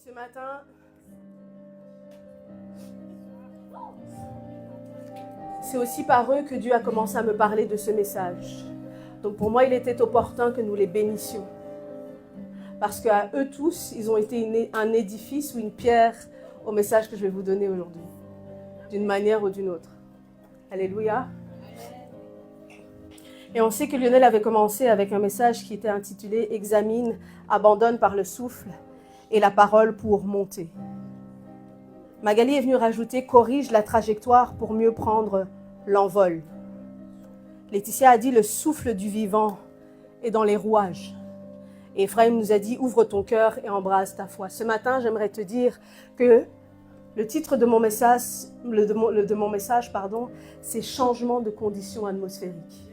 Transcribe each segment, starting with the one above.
ce matin, c'est aussi par eux que Dieu a commencé à me parler de ce message. Donc pour moi, il était opportun que nous les bénissions. Parce qu'à eux tous, ils ont été un édifice ou une pierre au message que je vais vous donner aujourd'hui. D'une manière ou d'une autre. Alléluia. Et on sait que Lionel avait commencé avec un message qui était intitulé « Examine, abandonne par le souffle et la parole pour monter ». Magali est venue rajouter « Corrige la trajectoire pour mieux prendre l'envol ». Laetitia a dit « Le souffle du vivant est dans les rouages ». Et Ephraim nous a dit « Ouvre ton cœur et embrasse ta foi ». Ce matin, j'aimerais te dire que le titre de mon message, c'est « Changement de conditions atmosphériques ».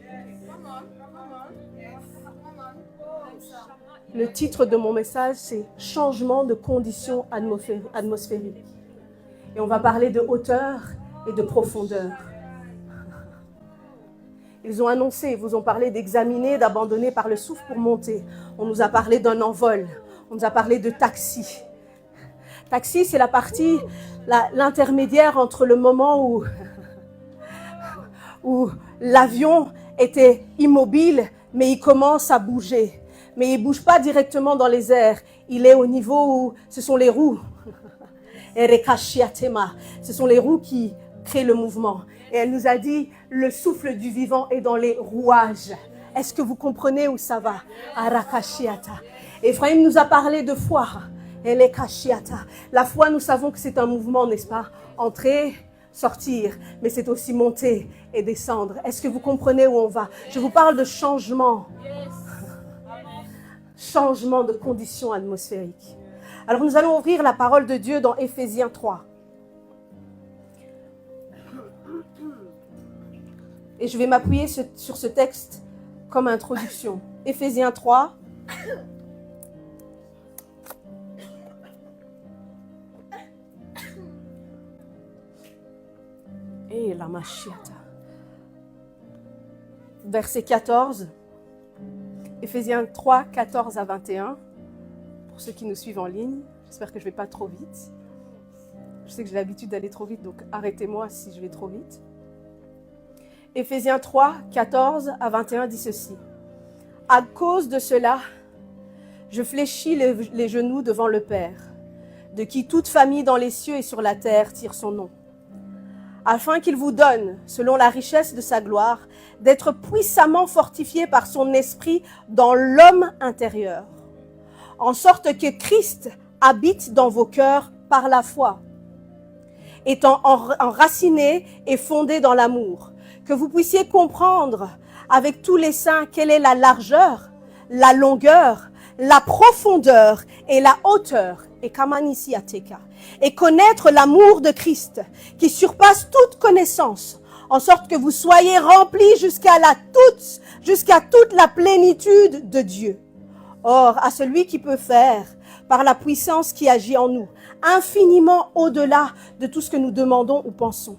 Le titre de mon message, c'est « Changement de conditions atmosphériques ». Et on va parler de hauteur et de profondeur. Ils ont annoncé, ils vous ont parlé d'examiner, d'abandonner par le souffle pour monter. On nous a parlé d'un envol, on nous a parlé de taxi. Taxi, c'est la partie, l'intermédiaire entre le moment où l'avion était immobile, mais il commence à bouger. Mais il ne bouge pas directement dans les airs. Il est au niveau où ce sont les roues. Ce sont les roues qui créent le mouvement. Et elle nous a dit, le souffle du vivant est dans les rouages. Est-ce que vous comprenez où ça va? Ephraim nous a parlé de foi. La foi, nous savons que c'est un mouvement, n'est-ce pas? Entrer, sortir, mais c'est aussi monter et descendre. Est-ce que vous comprenez où on va? Je vous parle de changement. Changement de conditions atmosphériques. Alors nous allons ouvrir la parole de Dieu dans Éphésiens 3. Et je vais m'appuyer sur ce texte comme introduction. Éphésiens 3. Et la machiata. Verset 14. Éphésiens 3, 14 à 21. Pour ceux qui nous suivent en ligne, j'espère que je ne vais pas trop vite. Je sais que j'ai l'habitude d'aller trop vite, donc arrêtez-moi si je vais trop vite. Éphésiens 3, 14 à 21 dit ceci. « À cause de cela, je fléchis les genoux devant le Père, de qui toute famille dans les cieux et sur la terre tire son nom, afin qu'il vous donne, selon la richesse de sa gloire, d'être puissamment fortifié par son esprit dans l'homme intérieur, en sorte que Christ habite dans vos cœurs par la foi, étant enraciné et fondé dans l'amour, que vous puissiez comprendre avec tous les saints quelle est la largeur, la longueur, la profondeur et la hauteur, et connaître l'amour de Christ qui surpasse toute connaissance, en sorte que vous soyez remplis jusqu'à toute la plénitude de Dieu. Or, à celui qui peut faire, par la puissance qui agit en nous, infiniment au-delà de tout ce que nous demandons ou pensons.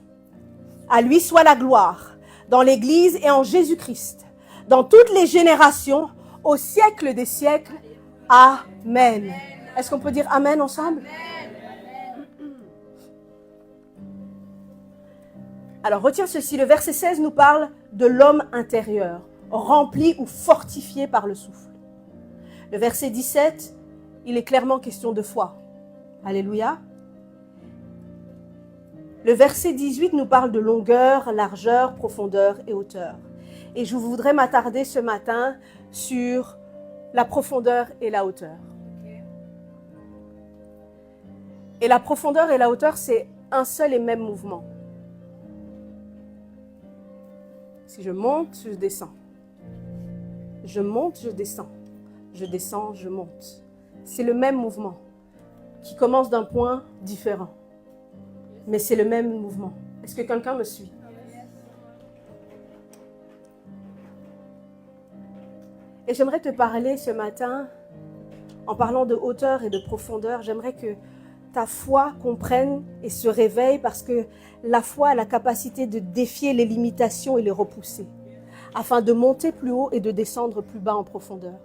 À lui soit la gloire, dans l'Église et en Jésus-Christ, dans toutes les générations, au siècle des siècles. Amen. Est-ce qu'on peut dire Amen ensemble? Alors, retiens ceci, le verset 16 nous parle de l'homme intérieur, rempli ou fortifié par le souffle. Le verset 17, il est clairement question de foi. Alléluia. Le verset 18 nous parle de longueur, largeur, profondeur et hauteur. Et je voudrais m'attarder ce matin sur la profondeur et la hauteur. Et la profondeur et la hauteur, c'est un seul et même mouvement. Si je monte, je descends. Je monte, je descends. Je descends, je monte. C'est le même mouvement qui commence d'un point différent. Mais c'est le même mouvement. Est-ce que quelqu'un me suit? Et j'aimerais te parler ce matin, en parlant de hauteur et de profondeur, j'aimerais que ta foi comprenne et se réveille parce que la foi a la capacité de défier les limitations et les repousser, afin de monter plus haut et de descendre plus bas en profondeur.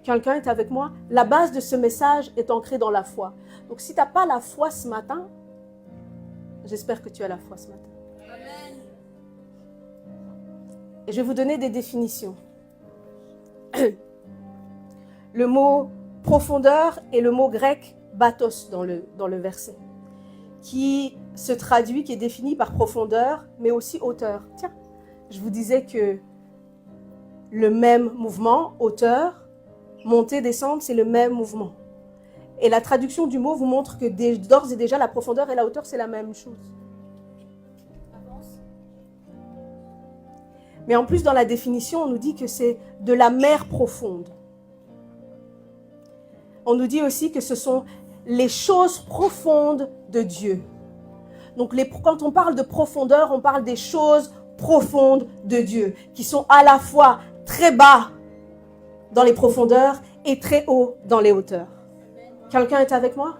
Quelqu'un est avec moi? La base de ce message est ancrée dans la foi. Donc si tu n'as pas la foi ce matin, j'espère que tu as la foi ce matin. Amen. Et je vais vous donner des définitions. Le mot profondeur est le mot grec bathos dans le verset, qui se traduit, qui est défini par profondeur, mais aussi hauteur. Tiens, je vous disais que le même mouvement, hauteur, monter, descendre, c'est le même mouvement. Et la traduction du mot vous montre que d'ores et déjà, la profondeur et la hauteur, c'est la même chose. Mais en plus, dans la définition, on nous dit que c'est de la mer profonde. On nous dit aussi que ce sont les choses profondes de Dieu. Donc, quand on parle de profondeur, on parle des choses profondes de Dieu, qui sont à la fois très bas dans les profondeurs et très haut dans les hauteurs. Quelqu'un est avec moi?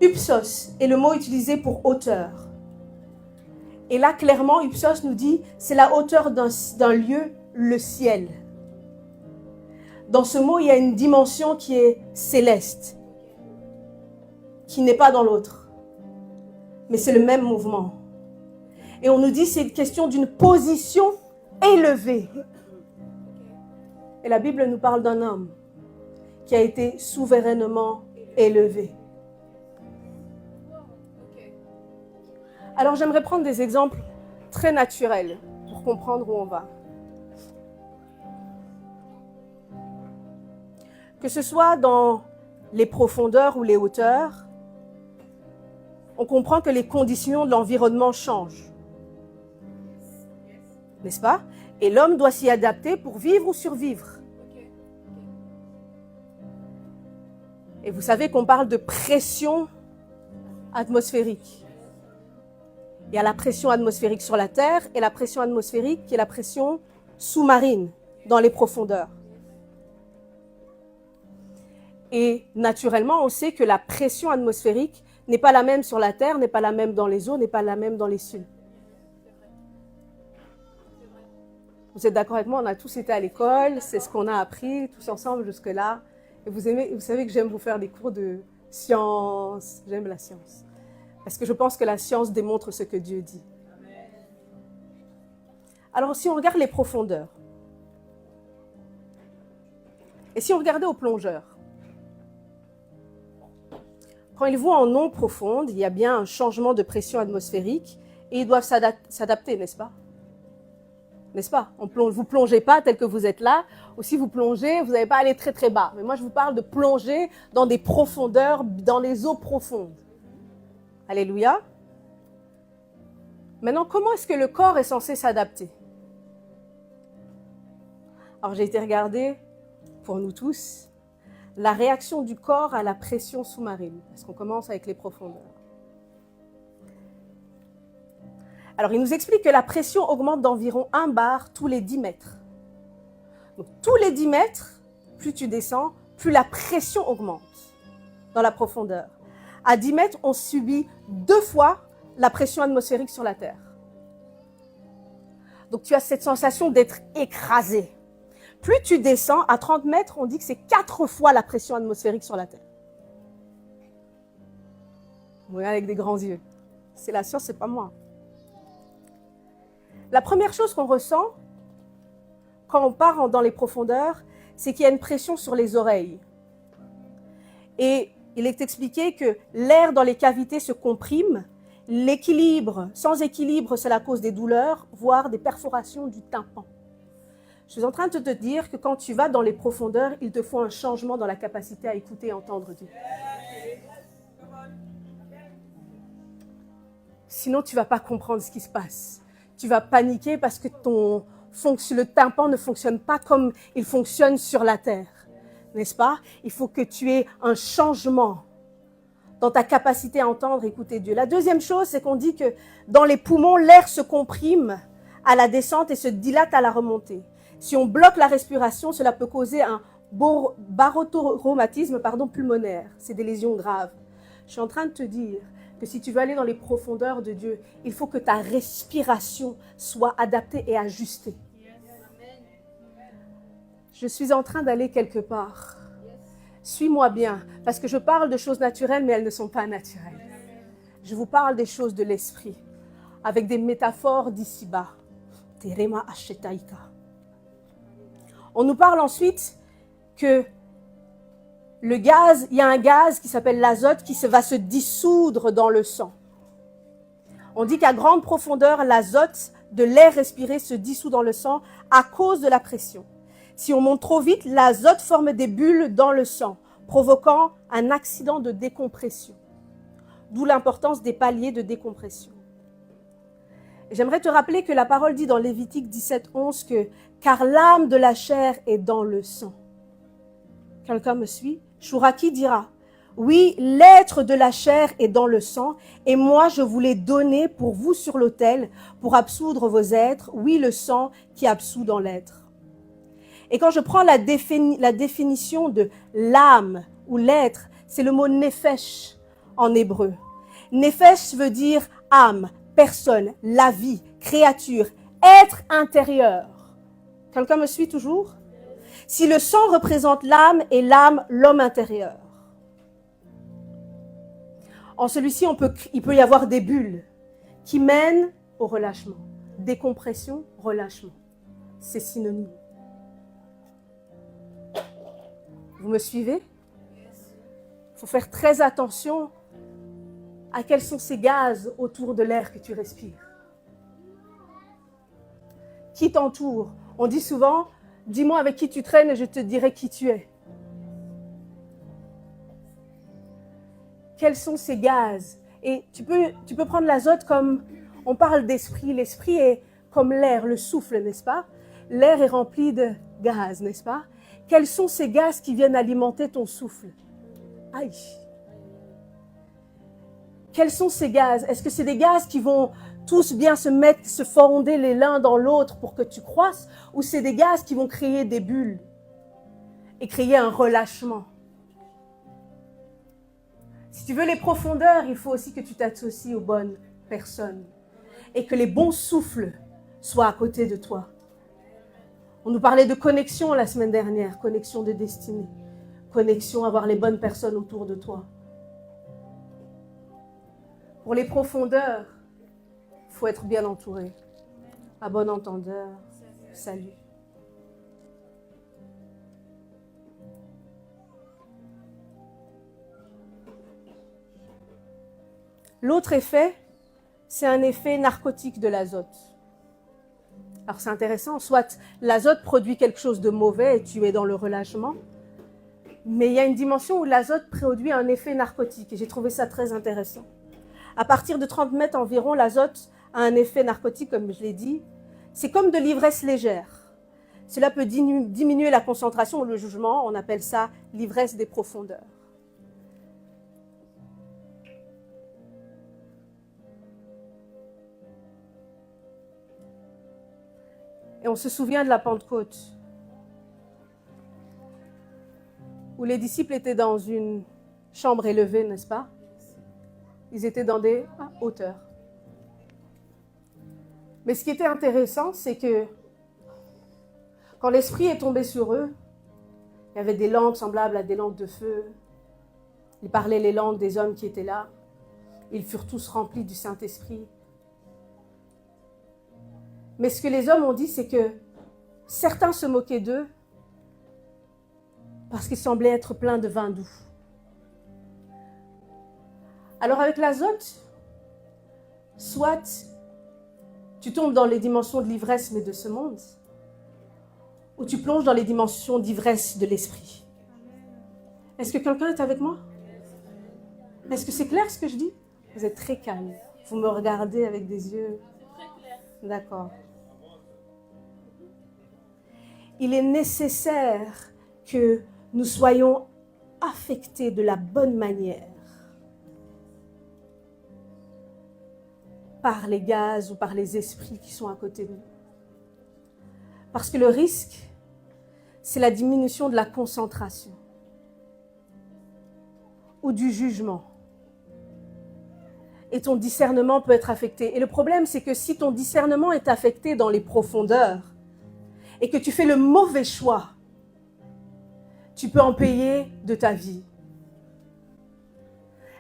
Upsos est le mot utilisé pour hauteur. Et là, clairement, Upsos nous dit, c'est la hauteur d'un lieu, le ciel. Dans ce mot, il y a une dimension qui est céleste, qui n'est pas dans l'autre. Mais c'est le même mouvement. Et on nous dit, c'est une question d'une position élevée. Et la Bible nous parle d'un homme qui a été souverainement élevé. Alors j'aimerais prendre des exemples très naturels pour comprendre où on va. Que ce soit dans les profondeurs ou les hauteurs, on comprend que les conditions de l'environnement changent. N'est-ce pas? Et l'homme doit s'y adapter pour vivre ou survivre. Et vous savez qu'on parle de pression atmosphérique. Il y a la pression atmosphérique sur la Terre et la pression atmosphérique qui est la pression sous-marine dans les profondeurs. Et naturellement, on sait que la pression atmosphérique n'est pas la même sur la Terre, n'est pas la même dans les eaux, n'est pas la même dans les cieux. Vous êtes d'accord avec moi? On a tous été à l'école, c'est ce qu'on a appris tous ensemble jusque-là. Et vous savez que j'aime vous faire des cours de science. J'aime la science. Parce que je pense que la science démontre ce que Dieu dit. Alors, si on regarde les profondeurs, et si on regardait aux plongeurs, quand ils vont en eau profonde, il y a bien un changement de pression atmosphérique et ils doivent s'adapter, n'est-ce pas? N'est-ce pas? Vous ne plongez pas tel que vous êtes là, ou si vous plongez, vous n'allez pas aller très très bas. Mais moi, je vous parle de plonger dans des profondeurs, dans les eaux profondes. Alléluia. Maintenant, comment est-ce que le corps est censé s'adapter? Alors, j'ai été regarder, pour nous tous, la réaction du corps à la pression sous-marine. Parce qu'on commence avec les profondeurs. Alors, il nous explique que la pression augmente d'environ 1 bar tous les 10 mètres. Donc, tous les 10 mètres, plus tu descends, plus la pression augmente dans la profondeur. À 10 mètres, on subit 2 fois la pression atmosphérique sur la Terre. Donc, tu as cette sensation d'être écrasé. Plus tu descends, à 30 mètres, on dit que c'est 4 fois la pression atmosphérique sur la Terre. Vous regardez avec des grands yeux. C'est la science, c'est pas moi. La première chose qu'on ressent quand on part dans les profondeurs, c'est qu'il y a une pression sur les oreilles. Et il est expliqué que l'air dans les cavités se comprime. Sans équilibre, cela cause des douleurs, voire des perforations du tympan. Je suis en train de te dire que quand tu vas dans les profondeurs, il te faut un changement dans la capacité à écouter et entendre Dieu. Sinon, tu ne vas pas comprendre ce qui se passe. Tu vas paniquer parce que le tympan ne fonctionne pas comme il fonctionne sur la terre. N'est-ce pas? Il faut que tu aies un changement dans ta capacité à entendre et écouter Dieu. La deuxième chose, c'est qu'on dit que dans les poumons, l'air se comprime à la descente et se dilate à la remontée. Si on bloque la respiration, cela peut causer un barotraumatisme pulmonaire. C'est des lésions graves. Je suis en train de te dire que si tu veux aller dans les profondeurs de Dieu, il faut que ta respiration soit adaptée et ajustée. Je Je suis en train d'aller quelque part. Suis-moi bien, parce que je parle de choses naturelles, mais elles ne sont pas naturelles. Je vous parle des choses de l'esprit, avec des métaphores d'ici-bas. Terema ashetaika. On nous parle ensuite que le gaz, il y a un gaz qui s'appelle l'azote qui va se dissoudre dans le sang. On dit qu'à grande profondeur, l'azote de l'air respiré se dissout dans le sang à cause de la pression. Si on monte trop vite, l'azote forme des bulles dans le sang, provoquant un accident de décompression. D'où l'importance des paliers de décompression. J'aimerais te rappeler que la parole dit dans Lévitique 17:11 que « car l'âme de la chair est dans le sang ». Quelqu'un me suit? Chouraki dira « oui, l'être de la chair est dans le sang, et moi je vous l'ai donné pour vous sur l'autel, pour absoudre vos êtres, oui, le sang qui absout dans l'être. » Et quand je prends la définition de l'âme ou l'être, c'est le mot nefesh en hébreu. Nefesh veut dire âme, personne, la vie, créature, être intérieur. Quelqu'un me suit toujours? Si le sang représente l'âme et l'âme, l'homme intérieur. En celui-ci, il peut y avoir des bulles qui mènent au relâchement. Décompression, relâchement. C'est synonyme. Vous me suivez? Il faut faire très attention à quels sont ces gaz autour de l'air que tu respires. Qui t'entoure? On dit souvent, dis-moi avec qui tu traînes et je te dirai qui tu es. Quels sont ces gaz? Et tu peux prendre l'azote comme, on parle d'esprit. L'esprit est comme l'air, le souffle, n'est-ce pas? L'air est rempli de gaz, n'est-ce pas? Quels sont ces gaz qui viennent alimenter ton souffle? Aïe! Quels sont ces gaz? Est-ce que c'est des gaz qui vont tous bien se fonder les l'un dans l'autre pour que tu croisses? Ou c'est des gaz qui vont créer des bulles et créer un relâchement? Si tu veux les profondeurs, il faut aussi que tu t'associes aux bonnes personnes et que les bons souffles soient à côté de toi. On nous parlait de connexion la semaine dernière, connexion de destinée, connexion, avoir les bonnes personnes autour de toi. Pour les profondeurs, il faut être bien entouré. À bon entendeur, salut. L'autre effet, c'est un effet narcotique de l'azote. Alors c'est intéressant, soit l'azote produit quelque chose de mauvais et tu es dans le relâchement, mais il y a une dimension où l'azote produit un effet narcotique et j'ai trouvé ça très intéressant. À partir de 30 mètres environ, l'azote a un effet narcotique, comme je l'ai dit. C'est comme de l'ivresse légère. Cela peut diminuer la concentration ou le jugement, on appelle ça l'ivresse des profondeurs. Et on se souvient de la Pentecôte, où les disciples étaient dans une chambre élevée, n'est-ce pas? Ils étaient dans des hauteurs. Mais ce qui était intéressant, c'est que quand l'Esprit est tombé sur eux, il y avait des langues semblables à des langues de feu. Ils parlaient les langues des hommes qui étaient là. Ils furent tous remplis du Saint-Esprit. Mais ce que les hommes ont dit, c'est que certains se moquaient d'eux parce qu'ils semblaient être pleins de vin doux. Alors avec l'azote, soit tu tombes dans les dimensions de l'ivresse, mais de ce monde, ou tu plonges dans les dimensions d'ivresse de l'esprit. Est-ce que quelqu'un est avec moi? Est-ce que c'est clair ce que je dis? Vous êtes très calme. Vous me regardez avec des yeux. D'accord. Il est nécessaire que nous soyons affectés de la bonne manière par les gaz ou par les esprits qui sont à côté de nous. Parce que le risque, c'est la diminution de la concentration ou du jugement. Et ton discernement peut être affecté. Et le problème, c'est que si ton discernement est affecté dans les profondeurs et que tu fais le mauvais choix, tu peux en payer de ta vie.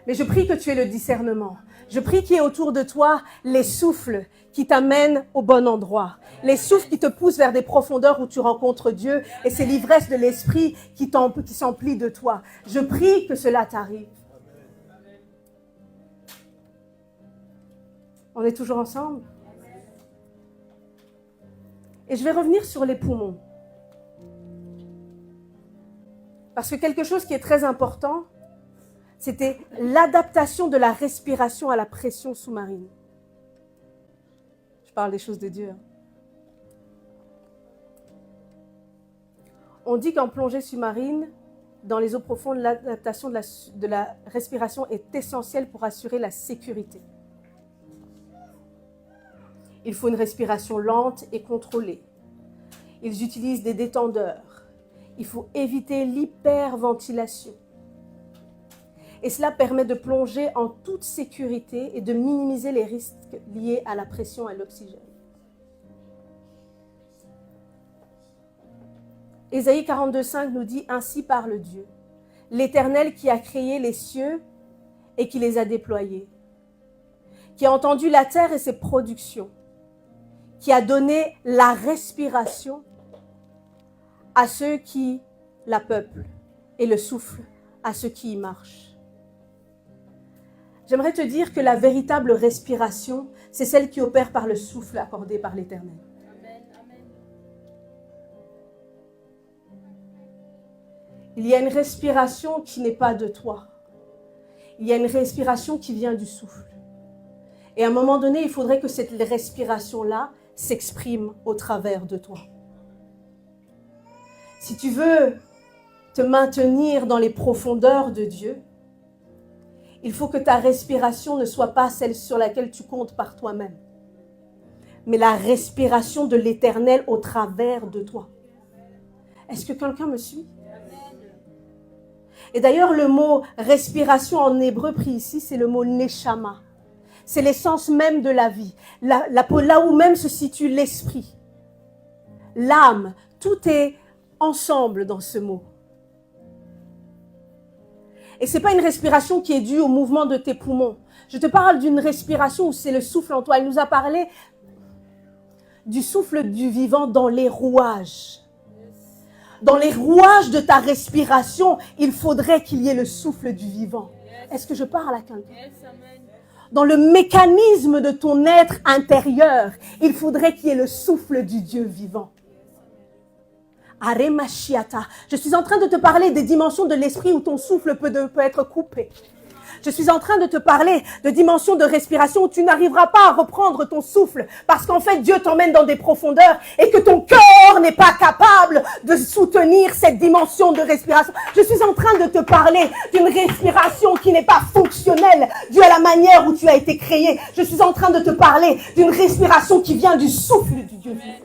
Mais je prie que tu aies le discernement. Je prie qu'il y ait autour de toi les souffles qui t'amènent au bon endroit. Les souffles qui te poussent vers des profondeurs où tu rencontres Dieu. Et c'est l'ivresse de l'esprit qui s'emplit de toi. Je prie que cela t'arrive. On est toujours ensemble? Et je vais revenir sur les poumons. Parce que quelque chose qui est très important, c'était l'adaptation de la respiration à la pression sous-marine. Je parle des choses de Dieu. On dit qu'en plongée sous-marine, dans les eaux profondes, l'adaptation de la respiration est essentielle pour assurer la sécurité. Il faut une respiration lente et contrôlée. Ils utilisent des détendeurs. Il faut éviter l'hyperventilation. Et cela permet de plonger en toute sécurité et de minimiser les risques liés à la pression et à l'oxygène. Ésaïe 42,5 nous dit « Ainsi parle Dieu, l'Éternel qui a créé les cieux et qui les a déployés, qui a entendu la terre et ses productions, qui a donné la respiration à ceux qui la peuplent et le souffle à ceux qui y marchent. » J'aimerais te dire que la véritable respiration, c'est celle qui opère par le souffle accordé par l'Éternel. Il y a une respiration qui n'est pas de toi. Il y a une respiration qui vient du souffle. Et à un moment donné, il faudrait que cette respiration-là s'exprime au travers de toi. Si tu veux te maintenir dans les profondeurs de Dieu, il faut que ta respiration ne soit pas celle sur laquelle tu comptes par toi-même, mais la respiration de l'Éternel au travers de toi. Est-ce que quelqu'un me suit? Et d'ailleurs, le mot respiration en hébreu pris ici, c'est le mot neshama. C'est l'essence même de la vie. Là où même se situe l'esprit, l'âme, tout est ensemble dans ce mot. Et ce n'est pas une respiration qui est due au mouvement de tes poumons. Je te parle d'une respiration où c'est le souffle en toi. Elle nous a parlé du souffle du vivant dans les rouages. Dans les rouages de ta respiration, il faudrait qu'il y ait le souffle du vivant. Est-ce que je parle à quelqu'un? Dans le mécanisme de ton être intérieur, il faudrait qu'il y ait le souffle du Dieu vivant. Je suis en train de te parler des dimensions de l'esprit où ton souffle peut être coupé. Je suis en train de te parler de dimensions de respiration où tu n'arriveras pas à reprendre ton souffle parce qu'en fait Dieu t'emmène dans des profondeurs et que ton cœur n'est pas capable de soutenir cette dimension de respiration. Je suis en train de te parler d'une respiration qui n'est pas fonctionnelle due à la manière où tu as été créé. Je suis en train de te parler d'une respiration qui vient du souffle du Dieu vivant.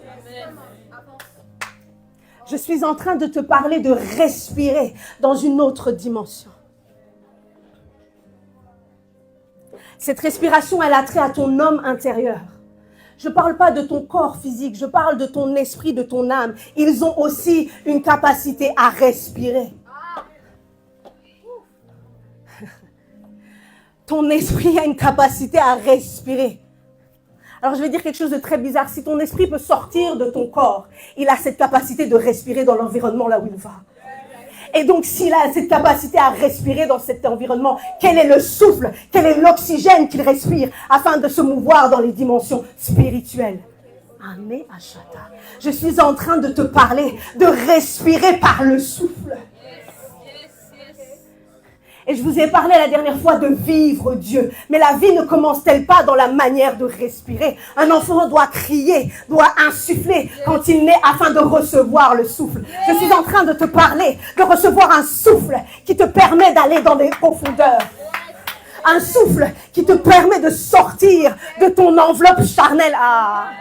Je suis en train de te parler de respirer dans une autre dimension. Cette respiration, elle a trait à ton homme intérieur. Je ne parle pas de ton corps physique, je parle de ton esprit, de ton âme. Ils ont aussi une capacité à respirer. Ton esprit a une capacité à respirer. Alors je vais dire quelque chose de très bizarre. Si ton esprit peut sortir de ton corps, il a cette capacité de respirer dans l'environnement là où il va. Et donc s'il a cette capacité à respirer dans cet environnement, quel est le souffle, quel est l'oxygène qu'il respire afin de se mouvoir dans les dimensions spirituelles? Je suis en train de te parler de respirer par le souffle. Et je vous ai parlé la dernière fois de vivre Dieu. Mais la vie ne commence-t-elle pas dans la manière de respirer? Un enfant doit crier, doit insuffler quand il naît afin de recevoir le souffle. Je suis en train de te parler de recevoir un souffle qui te permet d'aller dans les profondeurs. Un souffle qui te permet de sortir de ton enveloppe charnelle. Ah.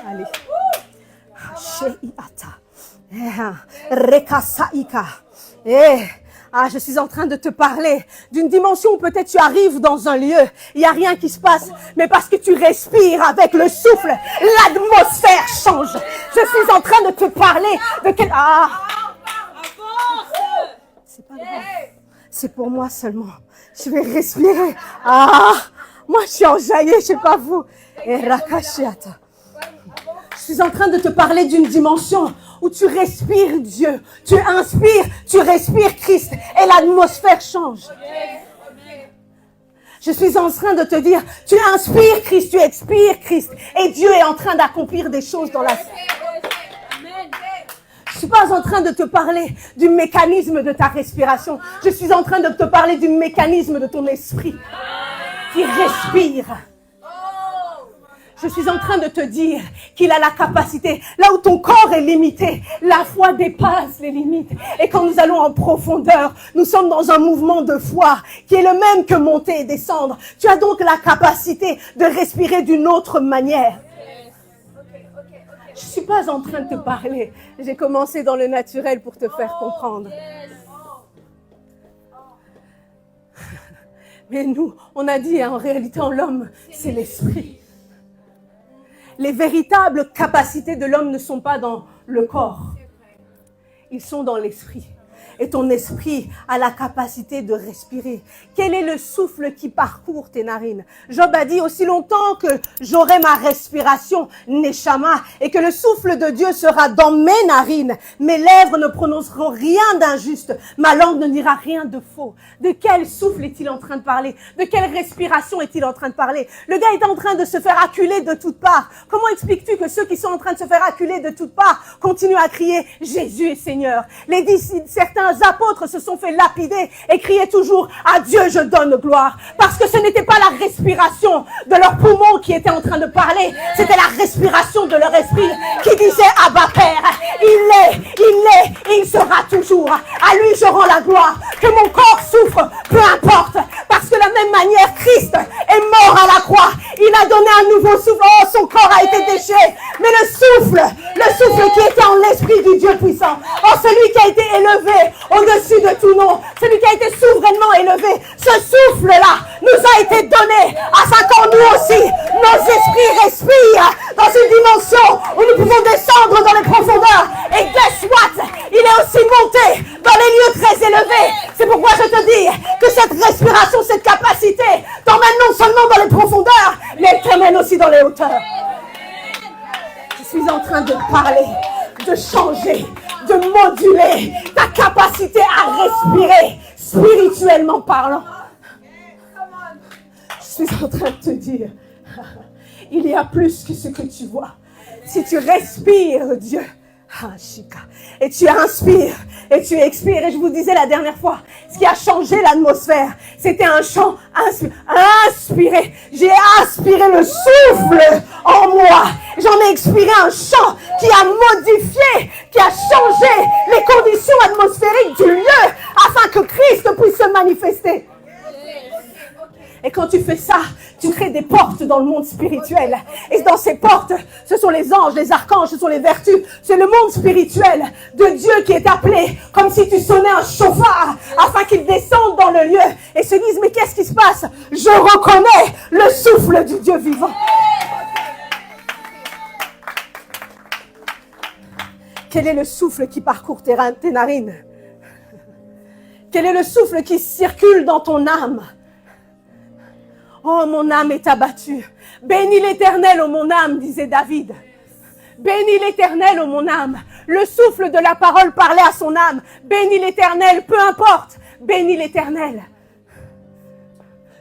Allez. Rekasaika. Ah, je suis en train de te parler d'une dimension où peut-être tu arrives dans un lieu, il n'y a rien qui se passe, mais parce que tu respires avec le souffle, l'atmosphère change. Je suis en train de te parler de C'est pour moi seulement. Je vais respirer. Ah, moi je suis enjaillée, je sais pas vous. Et rakashiata. Je suis en train de te parler d'une dimension où tu respires Dieu, tu inspires, tu respires Christ et l'atmosphère change. Je suis en train de te dire, tu inspires Christ, tu expires Christ et Dieu est en train d'accomplir des choses dans la vie. Je ne suis pas en train de te parler du mécanisme de ta respiration. Je suis en train de te parler du mécanisme de ton esprit qui respire. Je suis en train de te dire qu'il a la capacité, là où ton corps est limité, la foi dépasse les limites. Et quand nous allons en profondeur, nous sommes dans un mouvement de foi qui est le même que monter et descendre. Tu as donc la capacité de respirer d'une autre manière. Je ne suis pas en train de te parler. J'ai commencé dans le naturel pour te faire comprendre. Mais nous, on a dit, en réalité, en l'homme, c'est l'esprit. Les véritables capacités de l'homme ne sont pas dans le corps. Ils sont dans l'esprit. Et ton esprit a la capacité de respirer. Quel est le souffle qui parcourt tes narines? Job a dit, aussi longtemps que j'aurai ma respiration, Neshama, et que le souffle de Dieu sera dans mes narines, mes lèvres ne prononceront rien d'injuste, ma langue ne dira rien de faux. De quel souffle est-il en train de parler? De quelle respiration est-il en train de parler? Le gars est en train de se faire acculer de toutes parts. Comment expliques-tu que ceux qui sont en train de se faire acculer de toutes parts continuent à crier « Jésus est Seigneur ». Les disciples, certains apôtres se sont fait lapider et criaient toujours « À Dieu je donne gloire ». Parce que ce n'était pas la respiration de leurs poumons qui était en train de parler, c'était la respiration de leur esprit qui disait « Abba Père, il est, et il sera toujours. À lui je rends la gloire. Que mon corps souffre, peu importe. Parce que de la même manière, Christ est mort à la croix. Il a donné un nouveau souffle. Oh, son corps a été déchiré. Mais le souffle qui était en l'esprit du Dieu puissant. Oh, celui qui a été élevé au-dessus de tout nom. Celui qui a été souverainement élevé. Ce souffle-là nous a été donné afin qu'en nous aussi, nos esprits respirent dans une dimension où nous pouvons descendre dans les profondeurs. Et guess what? Il est aussi monté dans les lieux très élevés. C'est pourquoi je te dis que cette respiration, cette capacité t'emmène non seulement dans les profondeurs, mais elle t'emmène aussi dans les hauteurs. Je suis en train de parler, de changer, de moduler ta capacité à respirer, spirituellement parlant. Je suis en train de te dire, il y a plus que ce que tu vois. Si tu respires, Dieu, et tu inspires et tu expires. Et je vous disais la dernière fois, ce qui a changé l'atmosphère, c'était un chant inspiré. J'ai aspiré le souffle en moi. J'en ai expiré un chant qui a modifié, qui a changé les conditions atmosphériques du lieu afin que Christ puisse se manifester. Et quand tu fais ça, tu crées des portes dans le monde spirituel. Et dans ces portes, ce sont les anges, les archanges, ce sont les vertus. C'est le monde spirituel de Dieu qui est appelé comme si tu sonnais un chauffard afin qu'il descende dans le lieu et se dise, mais qu'est-ce qui se passe? Je reconnais le souffle du Dieu vivant. Quel est le souffle qui parcourt tes narines? Quel est le souffle qui circule dans ton âme? Oh, mon âme est abattue. Bénis l'Éternel, ô mon âme, disait David. Bénis l'Éternel, ô mon âme. Le souffle de la parole parlait à son âme. Bénis l'Éternel, peu importe. Bénis l'Éternel.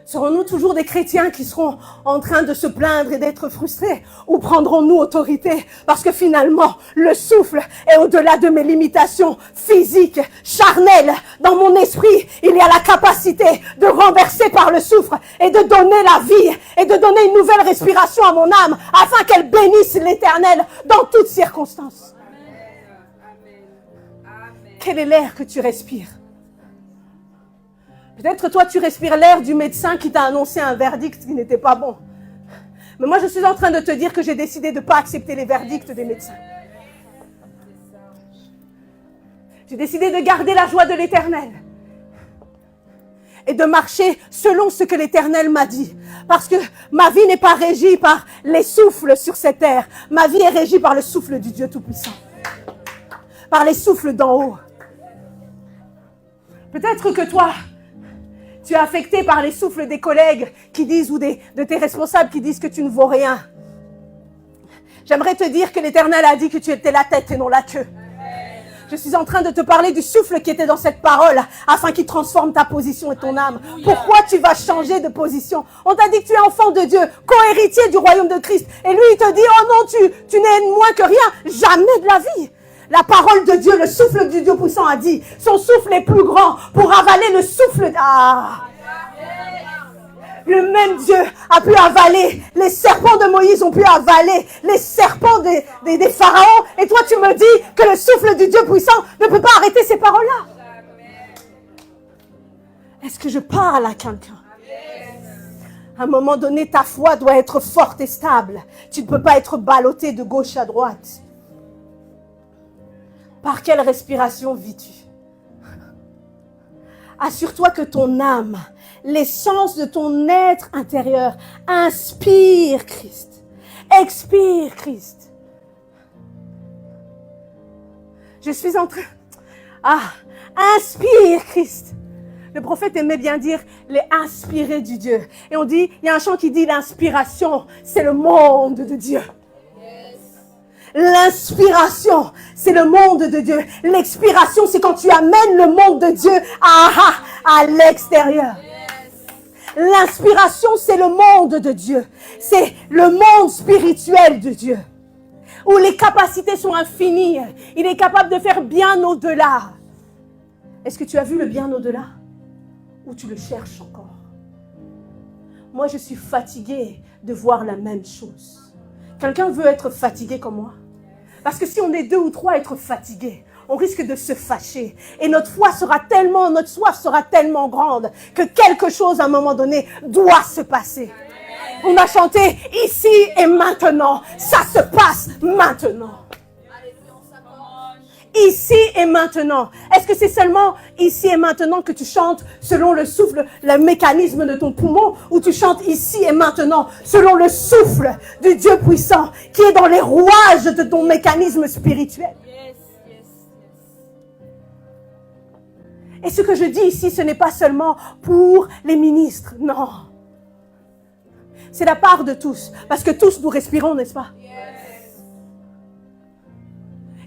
Serons-nous toujours des chrétiens qui seront en train de se plaindre et d'être frustrés? Ou prendrons-nous autorité? Parce que finalement, le souffle est au-delà de mes limitations physiques, charnelles. Dans mon esprit, il y a la capacité de renverser par le souffle et de donner la vie et de donner une nouvelle respiration à mon âme afin qu'elle bénisse l'Éternel dans toutes circonstances. Quel est l'air que tu respires? Peut-être toi, tu respires l'air du médecin qui t'a annoncé un verdict qui n'était pas bon. Mais moi, je suis en train de te dire que j'ai décidé de ne pas accepter les verdicts des médecins. J'ai décidé de garder la joie de l'Éternel et de marcher selon ce que l'Éternel m'a dit. Parce que ma vie n'est pas régie par les souffles sur cette terre. Ma vie est régie par le souffle du Dieu Tout-Puissant. Par les souffles d'en haut. Peut-être que toi, tu es affecté par les souffles des collègues qui disent, ou de tes responsables qui disent que tu ne vaux rien. J'aimerais te dire que l'Éternel a dit que tu étais la tête et non la queue. Je suis en train de te parler du souffle qui était dans cette parole afin qu'il transforme ta position et ton âme. Pourquoi tu vas changer de position? On t'a dit que tu es enfant de Dieu, co-héritier du royaume de Christ. Et lui, il te dit, oh non, tu n'es moins que rien. Jamais de la vie. La parole de Dieu, le souffle du Dieu puissant a dit, son souffle est plus grand pour avaler le souffle. Le même Dieu a pu avaler, les serpents de Moïse ont pu avaler les serpents des pharaons. Et toi, tu me dis que le souffle du Dieu puissant ne peut pas arrêter ces paroles-là. Est-ce que je parle à quelqu'un? À un moment donné, ta foi doit être forte et stable. Tu ne peux pas être ballotté de gauche à droite. Par quelle respiration vis-tu? Assure-toi que ton âme, l'essence de ton être intérieur, inspire Christ, expire Christ. Je suis en train... inspire Christ. Le prophète aimait bien dire les inspirés du Dieu. Et on dit, il y a un chant qui dit l'inspiration, c'est le monde de Dieu. L'inspiration, c'est le monde de Dieu. L'expiration, c'est quand tu amènes le monde de Dieu à l'extérieur. L'inspiration, c'est le monde de Dieu. C'est le monde spirituel de Dieu. Où les capacités sont infinies. Il est capable de faire bien au-delà. Est-ce que tu as vu le bien au-delà? Ou tu le cherches encore? Moi, je suis fatiguée de voir la même chose. Quelqu'un veut être fatigué comme moi? Parce que si on est 2 ou 3 à être fatigués, on risque de se fâcher. Et notre soif sera tellement grande que quelque chose à un moment donné doit se passer. On a chanté ici et maintenant. Ça se passe maintenant. Ici et maintenant. Est-ce que c'est seulement ici et maintenant que tu chantes selon le souffle, le mécanisme de ton poumon, ou tu chantes ici et maintenant selon le souffle du Dieu puissant qui est dans les rouages de ton mécanisme spirituel? Et ce que je dis ici, ce n'est pas seulement pour les ministres, non. C'est la part de tous, parce que tous nous respirons, n'est-ce pas?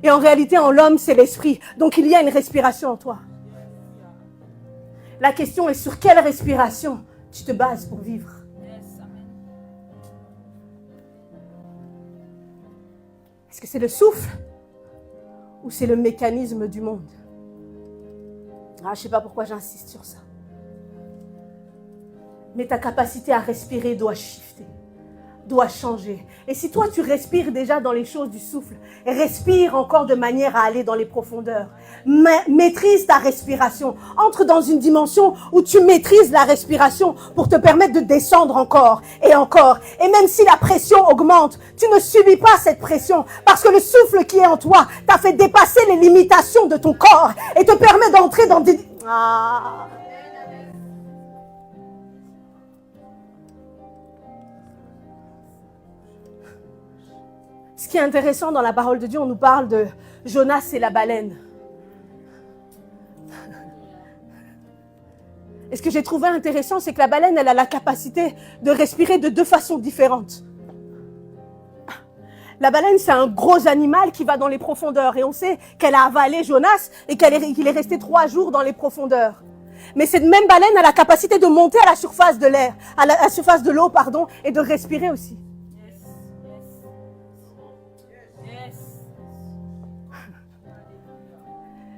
Et en réalité, en l'homme, c'est l'esprit. Donc, il y a une respiration en toi. La question est sur quelle respiration tu te bases pour vivre. Est-ce que c'est le souffle ou c'est le mécanisme du monde? Je ne sais pas pourquoi j'insiste sur ça. Mais ta capacité à respirer doit shifter. Doit changer. Et si toi tu respires déjà dans les choses du souffle, respire encore de manière à aller dans les profondeurs. Maîtrise ta respiration. Entre dans une dimension où tu maîtrises la respiration pour te permettre de descendre encore et encore. Et même si la pression augmente, tu ne subis pas cette pression parce que le souffle qui est en toi t'a fait dépasser les limitations de ton corps et te permet d'entrer dans des... Ce qui est intéressant dans la parole de Dieu, on nous parle de Jonas et la baleine. Et ce que j'ai trouvé intéressant, c'est que la baleine, elle a la capacité de respirer de 2 façons différentes. La baleine, c'est un gros animal qui va dans les profondeurs. Et on sait qu'elle a avalé Jonas et qu'il est resté 3 jours dans les profondeurs. Mais cette même baleine a la capacité de monter à la surface de l'air, à la surface de l'eau, et de respirer aussi.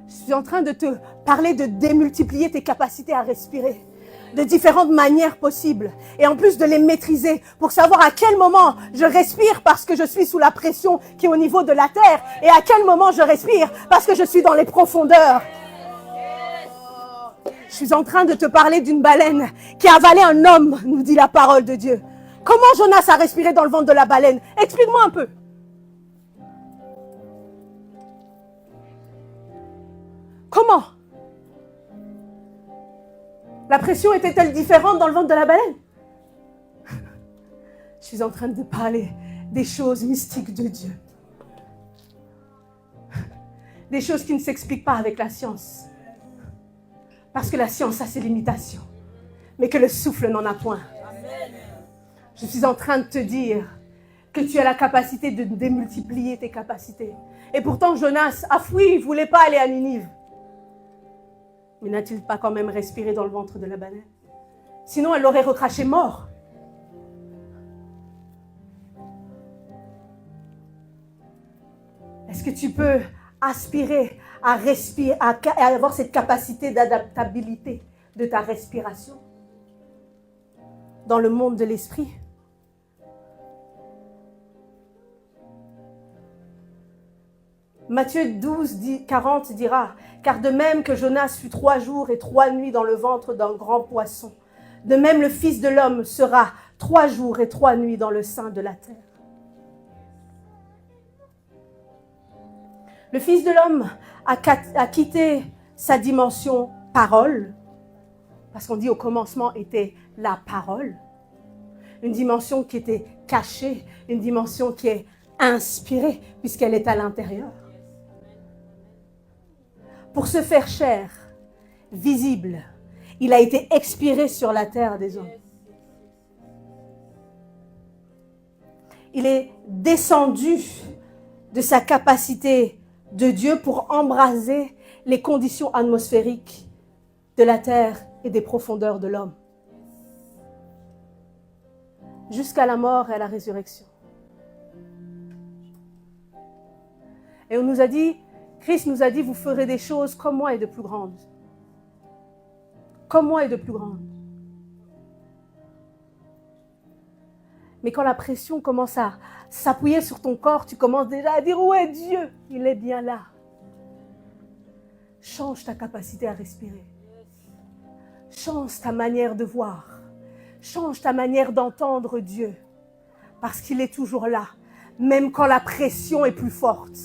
Je suis en train de te parler de démultiplier tes capacités à respirer de différentes manières possibles et en plus de les maîtriser pour savoir à quel moment je respire parce que je suis sous la pression qui est au niveau de la terre et à quel moment je respire parce que je suis dans les profondeurs. Je suis en train de te parler d'une baleine qui a avalé un homme, nous dit la parole de Dieu. Comment Jonas a respiré dans le ventre de la baleine? Explique-moi un peu. Comment? La pression était-elle différente dans le ventre de la baleine? Je suis en train de parler des choses mystiques de Dieu. Des choses qui ne s'expliquent pas avec la science. Parce que la science a ses limitations, mais que le souffle n'en a point. Je suis en train de te dire que tu as la capacité de démultiplier tes capacités. Et pourtant, Jonas a fui, il ne voulait pas aller à Ninive. Mais n'a-t-il pas quand même respiré dans le ventre de la baleine? Sinon, elle l'aurait recraché mort. Est-ce que tu peux aspirer à respirer, à avoir cette capacité d'adaptabilité de ta respiration dans le monde de l'esprit? Matthieu 12, 40 dira, « Car de même que Jonas fut 3 jours et 3 nuits dans le ventre d'un grand poisson, de même le Fils de l'homme sera 3 jours et 3 nuits dans le sein de la terre. » Le Fils de l'homme a quitté sa dimension parole, parce qu'on dit au commencement était la parole, une dimension qui était cachée, une dimension qui est inspirée, puisqu'elle est à l'intérieur. Pour se faire chair, visible, il a été expiré sur la terre des hommes. Il est descendu de sa capacité de Dieu pour embraser les conditions atmosphériques de la terre et des profondeurs de l'homme. Jusqu'à la mort et à la résurrection. Et on nous a dit, Christ nous a dit, vous ferez des choses comme moi et de plus grandes. Comme moi et de plus grandes. Mais quand la pression commence à s'appuyer sur ton corps, tu commences déjà à dire, où est Dieu? Il est bien là. Change ta capacité à respirer. Change ta manière de voir. Change ta manière d'entendre Dieu. Parce qu'il est toujours là, même quand la pression est plus forte.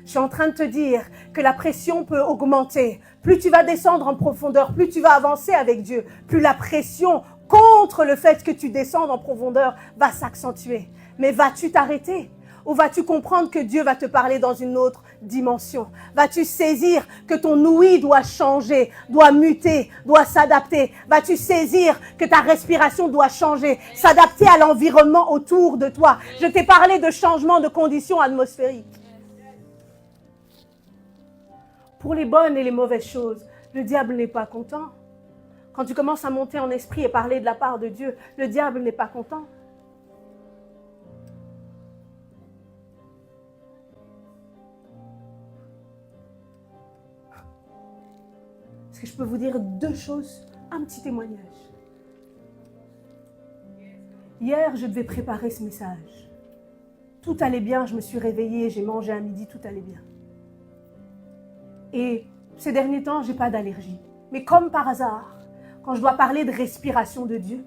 Je suis en train de te dire que la pression peut augmenter. Plus tu vas descendre en profondeur, plus tu vas avancer avec Dieu, plus la pression contre le fait que tu descendes en profondeur va s'accentuer. Mais vas-tu t'arrêter? Ou vas-tu comprendre que Dieu va te parler dans une autre dimension? Vas-tu saisir que ton ouïe doit changer, doit muter, doit s'adapter? Vas-tu saisir que ta respiration doit changer, s'adapter à l'environnement autour de toi? Je t'ai parlé de changement de conditions atmosphériques. Pour les bonnes et les mauvaises choses, le diable n'est pas content. Quand tu commences à monter en esprit et parler de la part de Dieu, le diable n'est pas content. Est-ce que je peux vous dire 2 choses? Un petit témoignage. Hier, je devais préparer ce message. Tout allait bien, je me suis réveillée, j'ai mangé à midi, tout allait bien. Et ces derniers temps, je n'ai pas d'allergie. Mais comme par hasard, quand je dois parler de respiration de Dieu,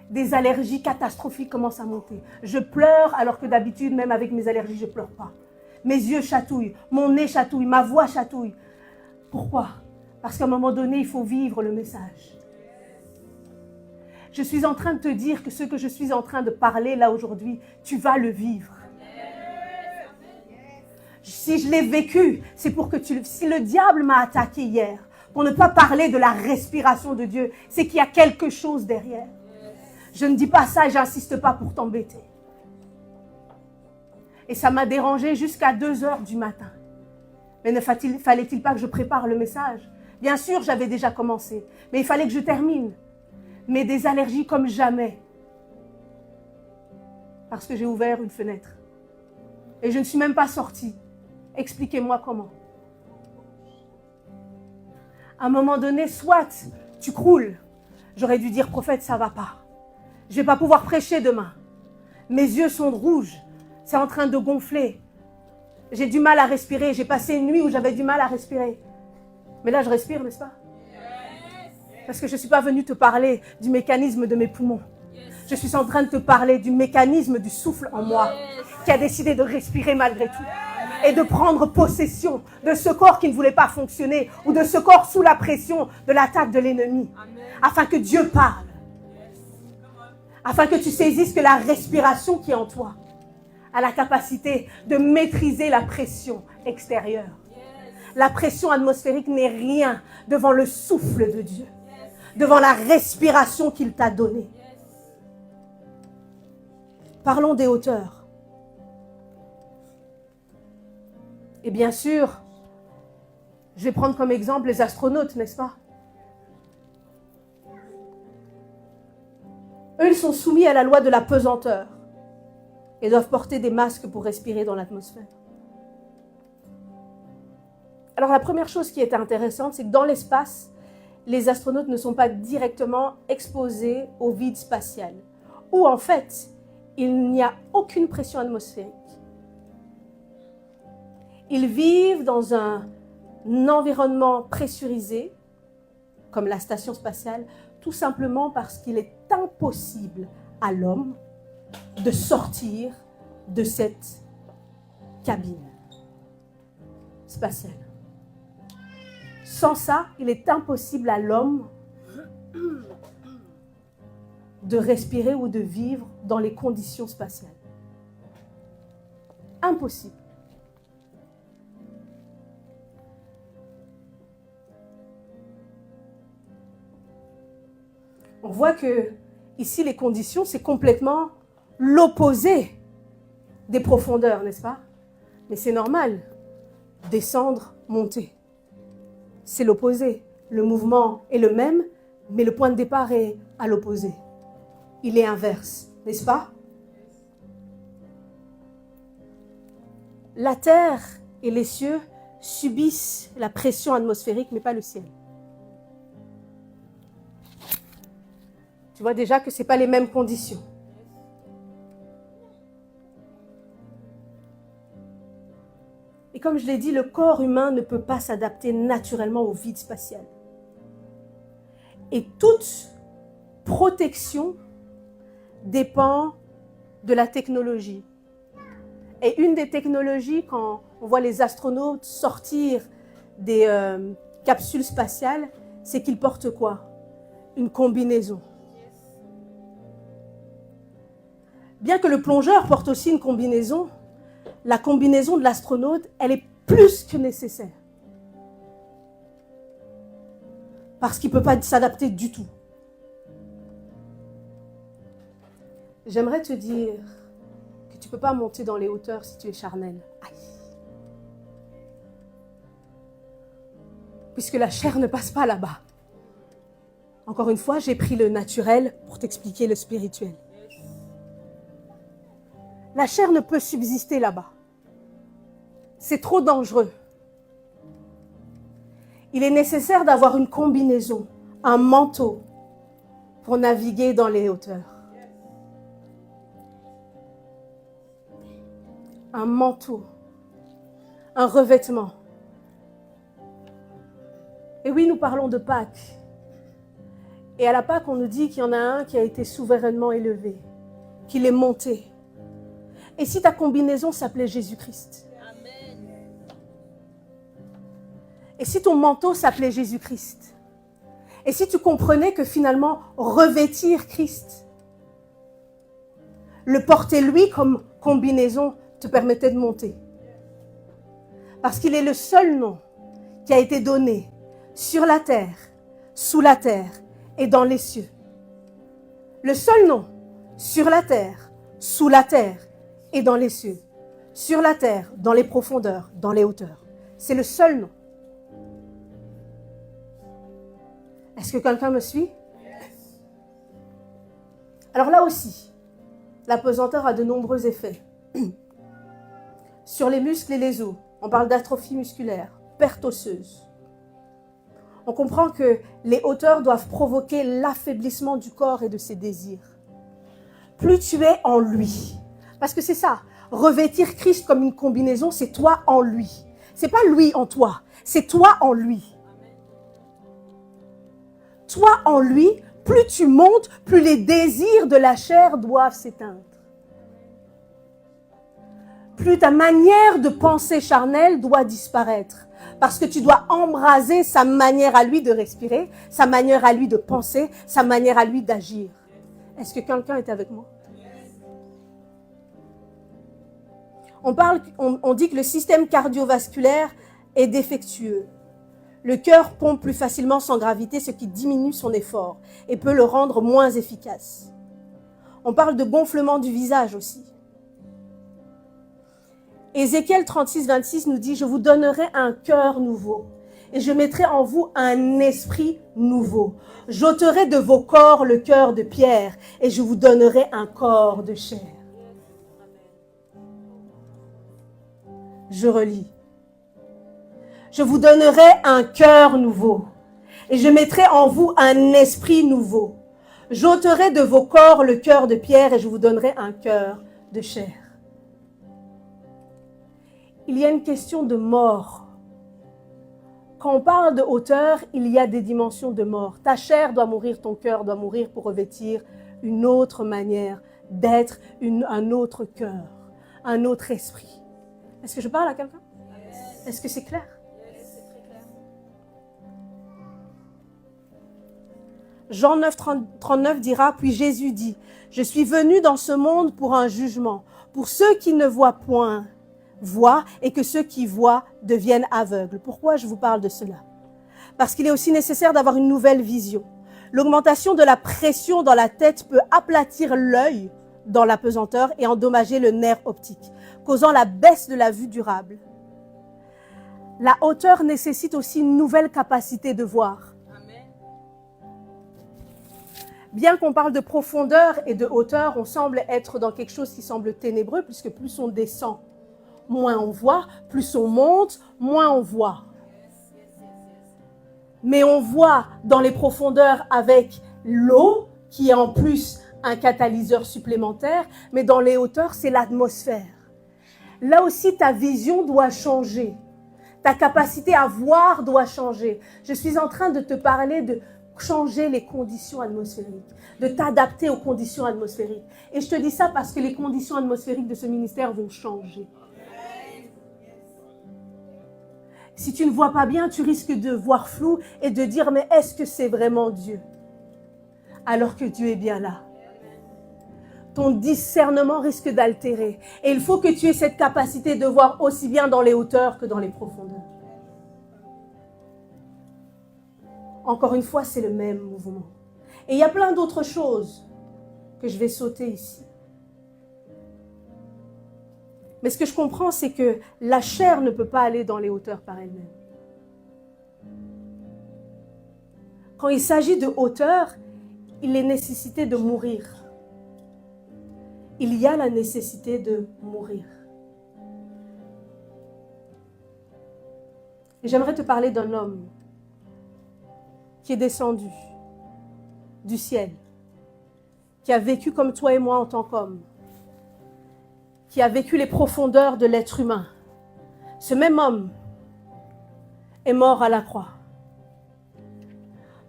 des allergies catastrophiques commencent à monter. Je pleure alors que d'habitude, même avec mes allergies, je ne pleure pas. Mes yeux chatouillent, mon nez chatouille, ma voix chatouille. Pourquoi? Parce qu'à un moment donné, il faut vivre le message. Je suis en train de te dire que ce que je suis en train de parler là aujourd'hui, tu vas le vivre. Si je l'ai vécu, c'est pour que si le diable m'a attaqué hier, pour ne pas parler de la respiration de Dieu, c'est qu'il y a quelque chose derrière. Je ne dis pas ça et je n'insiste pas pour t'embêter. Et ça m'a dérangé jusqu'à 2h du matin. Mais ne fallait-il pas que je prépare le message? Bien sûr, j'avais déjà commencé, mais il fallait que je termine. Mais des allergies comme jamais. Parce que j'ai ouvert une fenêtre. Et je ne suis même pas sortie. Expliquez-moi comment. À un moment donné, soit tu croules. J'aurais dû dire, prophète, ça ne va pas. Je ne vais pas pouvoir prêcher demain. Mes yeux sont rouges. C'est en train de gonfler. J'ai du mal à respirer. J'ai passé une nuit où j'avais du mal à respirer. Mais là, je respire, n'est-ce pas? Parce que je ne suis pas venue te parler du mécanisme de mes poumons. Je suis en train de te parler du mécanisme du souffle en moi qui a décidé de respirer malgré tout. Et de prendre possession de ce corps qui ne voulait pas fonctionner ou de ce corps sous la pression de l'attaque de l'ennemi. Afin que Dieu parle. Afin que tu saisisses que la respiration qui est en toi a la capacité de maîtriser la pression extérieure. La pression atmosphérique n'est rien devant le souffle de Dieu, devant la respiration qu'il t'a donnée. Parlons des hauteurs. Et bien sûr, je vais prendre comme exemple les astronautes, n'est-ce pas? Eux, ils sont soumis à la loi de la pesanteur et doivent porter des masques pour respirer dans l'atmosphère. Alors la première chose qui est intéressante, c'est que dans l'espace, les astronautes ne sont pas directement exposés au vide spatial, où en fait, il n'y a aucune pression atmosphérique. Ils vivent dans un environnement pressurisé, comme la station spatiale, tout simplement parce qu'il est impossible à l'homme de sortir de cette cabine spatiale. Sans ça, il est impossible à l'homme de respirer ou de vivre dans les conditions spatiales. Impossible. On voit que ici, les conditions, c'est complètement l'opposé des profondeurs, n'est-ce pas? Mais c'est normal. Descendre, monter. C'est l'opposé. Le mouvement est le même, mais le point de départ est à l'opposé. Il est inverse, n'est-ce pas? La terre et les cieux subissent la pression atmosphérique, mais pas le ciel. Tu vois déjà que ce n'est pas les mêmes conditions. Et comme je l'ai dit, le corps humain ne peut pas s'adapter naturellement au vide spatial. Et toute protection dépend de la technologie. Et une des technologies, quand on voit les astronautes sortir des capsules spatiales, c'est qu'ils portent quoi? Une combinaison. Bien que le plongeur porte aussi une combinaison, la combinaison de l'astronaute, elle est plus que nécessaire. Parce qu'il ne peut pas s'adapter du tout. J'aimerais te dire que tu ne peux pas monter dans les hauteurs si tu es charnel. Aïe. Puisque la chair ne passe pas là-bas. Encore une fois, j'ai pris le naturel pour t'expliquer le spirituel. La chair ne peut subsister là-bas. C'est trop dangereux. Il est nécessaire d'avoir une combinaison, un manteau pour naviguer dans les hauteurs. Un manteau, un revêtement. Et oui, nous parlons de Pâques. Et à la Pâques, on nous dit qu'il y en a un qui a été souverainement élevé, qu'il est monté. Et si ta combinaison s'appelait Jésus-Christ? Amen. Et si ton manteau s'appelait Jésus-Christ? Et si tu comprenais que finalement, revêtir Christ, le porter lui comme combinaison, te permettait de monter? Parce qu'il est le seul nom qui a été donné sur la terre, sous la terre et dans les cieux. Le seul nom sur la terre, sous la terre et dans les cieux, sur la terre, dans les profondeurs, dans les hauteurs. C'est le seul nom. Est-ce que quelqu'un me suit? Alors là aussi, la pesanteur a de nombreux effets. Sur les muscles et les os, on parle d'atrophie musculaire, perte osseuse. On comprend que les hauteurs doivent provoquer l'affaiblissement du corps et de ses désirs. Plus tu es en lui, parce que c'est ça, revêtir Christ comme une combinaison, c'est toi en lui. C'est pas lui en toi, c'est toi en lui. Toi en lui, plus tu montes, plus les désirs de la chair doivent s'éteindre. Plus ta manière de penser charnelle doit disparaître. Parce que tu dois embraser sa manière à lui de respirer, sa manière à lui de penser, sa manière à lui d'agir. Est-ce que quelqu'un est avec moi? On dit que le système cardiovasculaire est défectueux. Le cœur pompe plus facilement sans gravité, ce qui diminue son effort et peut le rendre moins efficace. On parle de gonflement du visage aussi. Ézéchiel 36, 26 nous dit « Je vous donnerai un cœur nouveau et je mettrai en vous un esprit nouveau. J'ôterai de vos corps le cœur de pierre et je vous donnerai un corps de chair. » Je relis. « Je vous donnerai un cœur nouveau et je mettrai en vous un esprit nouveau. J'ôterai de vos corps le cœur de pierre et je vous donnerai un cœur de chair. » Il y a une question de mort. Quand on parle de hauteur, il y a des dimensions de mort. Ta chair doit mourir, ton cœur doit mourir pour revêtir une autre manière d'être, un autre cœur, un autre esprit. Est-ce que je parle à quelqu'un? Est-ce que c'est clair? Jean 9, 39 dira, puis Jésus dit, « Je suis venu dans ce monde pour un jugement, pour ceux qui ne voient point, voient, et que ceux qui voient deviennent aveugles. » Pourquoi je vous parle de cela? Parce qu'il est aussi nécessaire d'avoir une nouvelle vision. L'augmentation de la pression dans la tête peut aplatir l'œil dans la pesanteur et endommager le nerf optique, causant la baisse de la vue durable. La hauteur nécessite aussi une nouvelle capacité de voir. Bien qu'on parle de profondeur et de hauteur, on semble être dans quelque chose qui semble ténébreux, puisque plus on descend, moins on voit, plus on monte, moins on voit. Mais on voit dans les profondeurs avec l'eau, qui est en plus un catalyseur supplémentaire, mais dans les hauteurs, c'est l'atmosphère. Là aussi, ta vision doit changer. Ta capacité à voir doit changer. Je suis en train de te parler de changer les conditions atmosphériques, de t'adapter aux conditions atmosphériques. Et je te dis ça parce que les conditions atmosphériques de ce ministère vont changer. Si tu ne vois pas bien, tu risques de voir flou et de dire « Mais est-ce que c'est vraiment Dieu ?» alors que Dieu est bien là. Ton discernement risque d'altérer. Et il faut que tu aies cette capacité de voir aussi bien dans les hauteurs que dans les profondeurs. Encore une fois, c'est le même mouvement. Et il y a plein d'autres choses que je vais sauter ici. Mais ce que je comprends, c'est que la chair ne peut pas aller dans les hauteurs par elle-même. Quand il s'agit de hauteur, il est nécessité de mourir. Il y a la nécessité de mourir. Et j'aimerais te parler d'un homme qui est descendu du ciel, qui a vécu comme toi et moi en tant qu'homme, qui a vécu les profondeurs de l'être humain. Ce même homme est mort à la croix.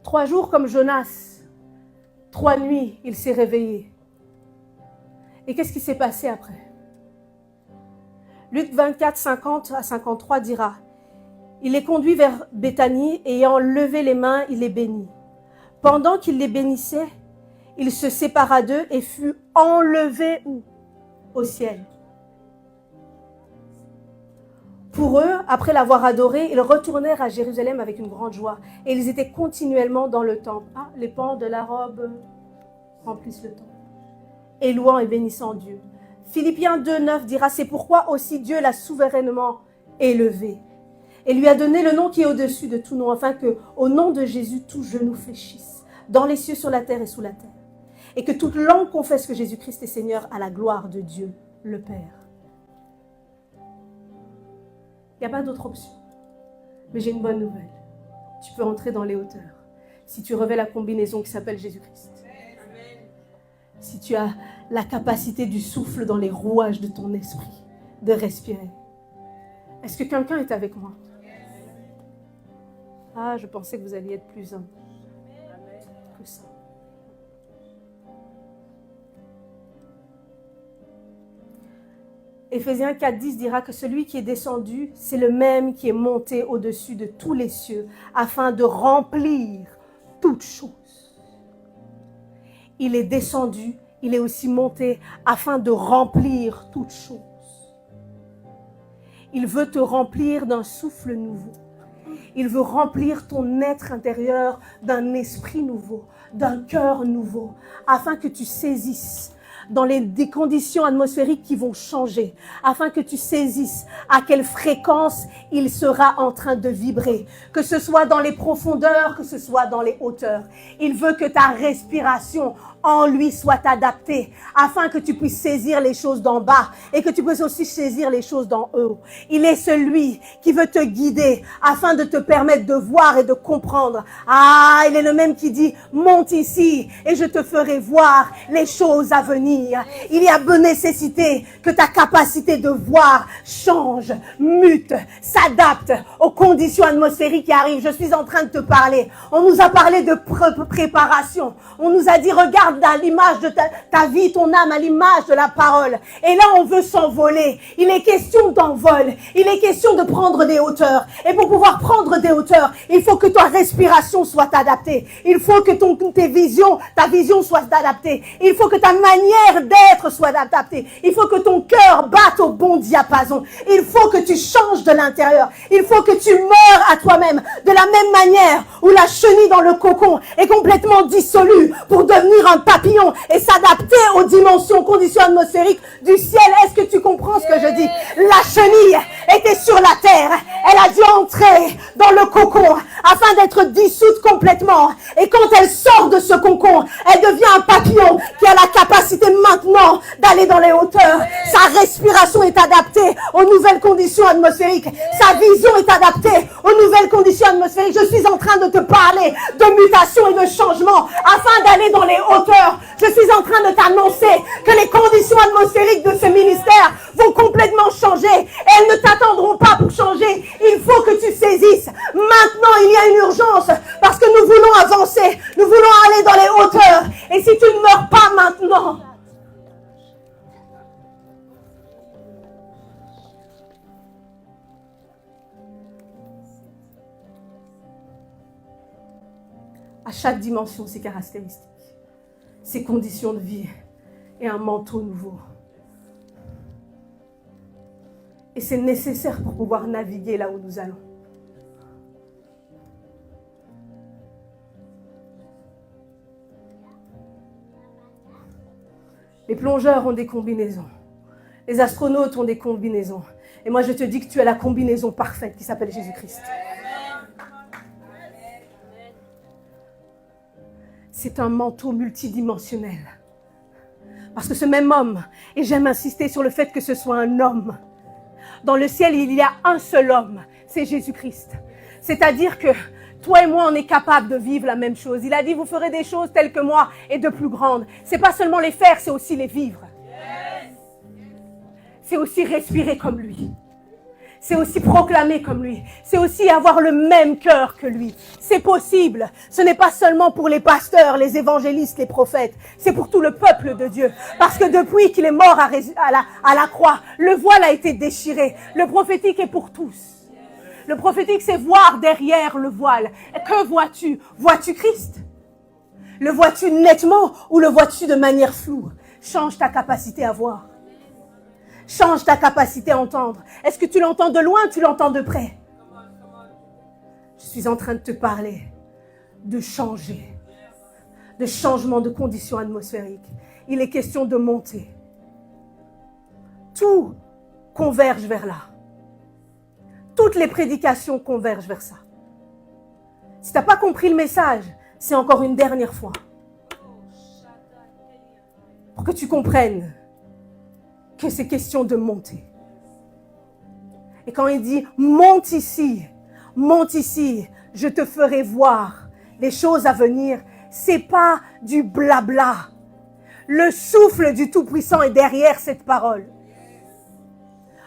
3 jours comme Jonas, 3 nuits, il s'est réveillé. Et qu'est-ce qui s'est passé après? Luc 24, 50 à 53 dira, « Il les conduit vers Béthanie et ayant levé les mains, il les bénit. Pendant qu'il les bénissait, il se sépara d'eux et fut enlevé où? Au ciel. » Pour eux, après l'avoir adoré, ils retournèrent à Jérusalem avec une grande joie. Et ils étaient continuellement dans le temple. Ah, les pans de la robe remplissent le temple. Et louant et bénissant Dieu. Philippiens 2, 9 dira, « C'est pourquoi aussi Dieu l'a souverainement élevé. Et lui a donné le nom qui est au-dessus de tout nom, afin que, au nom de Jésus, tout genou fléchisse, dans les cieux, sur la terre et sous la terre. Et que toute langue confesse que Jésus-Christ est Seigneur à la gloire de Dieu, le Père. » Il n'y a pas d'autre option. Mais j'ai une bonne nouvelle. Tu peux entrer dans les hauteurs si tu revêts la combinaison qui s'appelle Jésus-Christ. Si tu as la capacité du souffle dans les rouages de ton esprit, de respirer. Est-ce que quelqu'un est avec moi? Ah, je pensais que vous alliez être plus un que ça. Éphésiens 4,10 dira que celui qui est descendu, c'est le même qui est monté au-dessus de tous les cieux, afin de remplir toutes choses. Il est descendu, il est aussi monté afin de remplir toutes choses. Il veut te remplir d'un souffle nouveau. Il veut remplir ton être intérieur d'un esprit nouveau, d'un cœur nouveau, afin que tu saisisses dans des conditions atmosphériques qui vont changer, afin que tu saisisses à quelle fréquence il sera en train de vibrer, que ce soit dans les profondeurs, que ce soit dans les hauteurs. Il veut que ta respiration en lui soit adaptée, afin que tu puisses saisir les choses d'en bas et que tu puisses aussi saisir les choses d'en haut. Il est celui qui veut te guider afin de te permettre de voir et de comprendre. Ah, il est le même qui dit, monte ici et je te ferai voir les choses à venir. Il y a bonne nécessité que ta capacité de voir change, mute, s'adapte aux conditions atmosphériques qui arrivent. Je suis en train de te parler. On nous a parlé de préparation. On nous a dit, regarde à l'image de ta vie, ton âme, à l'image de la parole. Et là, on veut s'envoler. Il est question d'envol. Il est question de prendre des hauteurs. Et pour pouvoir prendre des hauteurs, il faut que ta respiration soit adaptée. Il faut que ta vision soit adaptée. Il faut que ta manière d'être soit adaptée. Il faut que ton cœur batte au bon diapason. Il faut que tu changes de l'intérieur. Il faut que tu meurs à toi-même. De la même manière où la chenille dans le cocon est complètement dissolue pour devenir un papillon et s'adapter aux dimensions, conditions atmosphériques du ciel. Est-ce que tu comprends ce que je dis? La chenille était sur la terre. Elle a dû entrer dans le cocon afin d'être dissoute complètement. Et quand elle sort de ce cocon, elle devient un papillon qui a la capacité maintenant d'aller dans les hauteurs. Sa respiration est adaptée aux nouvelles conditions atmosphériques. Sa vision est adaptée aux nouvelles conditions atmosphériques. Je suis en train de te parler de mutation et de changement afin d'aller dans les hauteurs. Je suis en train de t'annoncer que les conditions atmosphériques de ce ministère vont complètement changer. Elles ne t'attendront pas pour changer. Il faut que tu saisisses. Maintenant, il y a une urgence parce que nous voulons avancer. Nous voulons aller dans les hauteurs. Et si tu ne meurs pas maintenant, à chaque dimension, ses caractéristiques, ses conditions de vie et un manteau nouveau. Et c'est nécessaire pour pouvoir naviguer là où nous allons. Les plongeurs ont des combinaisons. Les astronautes ont des combinaisons. Et moi, je te dis que tu as la combinaison parfaite qui s'appelle Jésus-Christ. C'est un manteau multidimensionnel. Parce que ce même homme, et j'aime insister sur le fait que ce soit un homme, dans le ciel, il y a un seul homme, c'est Jésus-Christ. C'est-à-dire que toi et moi, on est capables de vivre la même chose. Il a dit, vous ferez des choses telles que moi et de plus grandes. C'est pas seulement les faire, c'est aussi les vivre. C'est aussi respirer comme lui. C'est aussi proclamer comme lui. C'est aussi avoir le même cœur que lui. C'est possible. Ce n'est pas seulement pour les pasteurs, les évangélistes, les prophètes. C'est pour tout le peuple de Dieu. Parce que depuis qu'il est mort à la croix, le voile a été déchiré. Le prophétique est pour tous. Le prophétique, c'est voir derrière le voile. Que vois-tu? Vois-tu Christ? Le vois-tu nettement ou le vois-tu de manière floue? Change ta capacité à voir. Change ta capacité à entendre. Est-ce que tu l'entends de loin, tu l'entends de près? Je suis en train de te parler de changer, de changement de conditions atmosphériques. Il est question de monter. Tout converge vers là. Toutes les prédications convergent vers ça. Si tu n'as pas compris le message, c'est encore une dernière fois. Pour que tu comprennes que c'est question de monter. Et quand il dit monte ici, je te ferai voir les choses à venir, c'est pas du blabla. Le souffle du Tout-Puissant est derrière cette parole.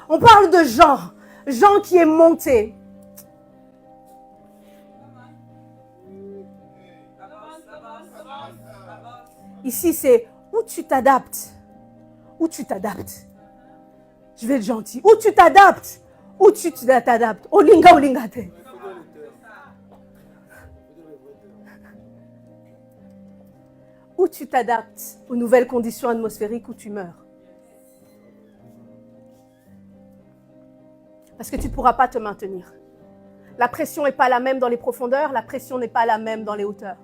On parle de Jean qui est monté. Ici, c'est où tu t'adaptes. Où tu t'adaptes. Je vais être gentil. Où tu t'adaptes. Où tu t'adaptes. Olinga, olingate. Où tu t'adaptes aux nouvelles conditions atmosphériques où tu meurs. Parce que tu ne pourras pas te maintenir. La pression n'est pas la même dans les profondeurs, la pression n'est pas la même dans les hauteurs.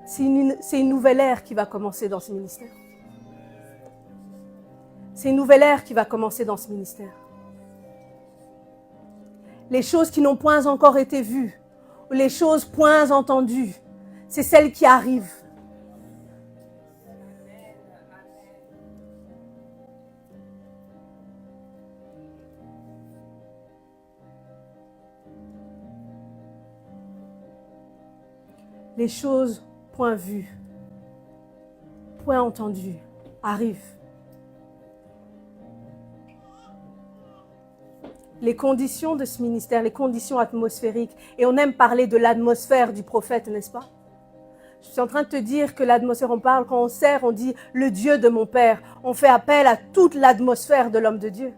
C'est une nouvelle ère qui va commencer dans ce ministère. C'est une nouvelle ère qui va commencer dans ce ministère. Les choses qui n'ont point encore été vues, ou les choses point entendues, c'est celles qui arrivent. Les choses point vues, point entendues, arrivent. Les conditions de ce ministère, les conditions atmosphériques. Et on aime parler de l'atmosphère du prophète, n'est-ce pas? Je suis en train de te dire que l'atmosphère, on parle, quand on sert, on dit « le Dieu de mon Père ». On fait appel à toute l'atmosphère de l'homme de Dieu.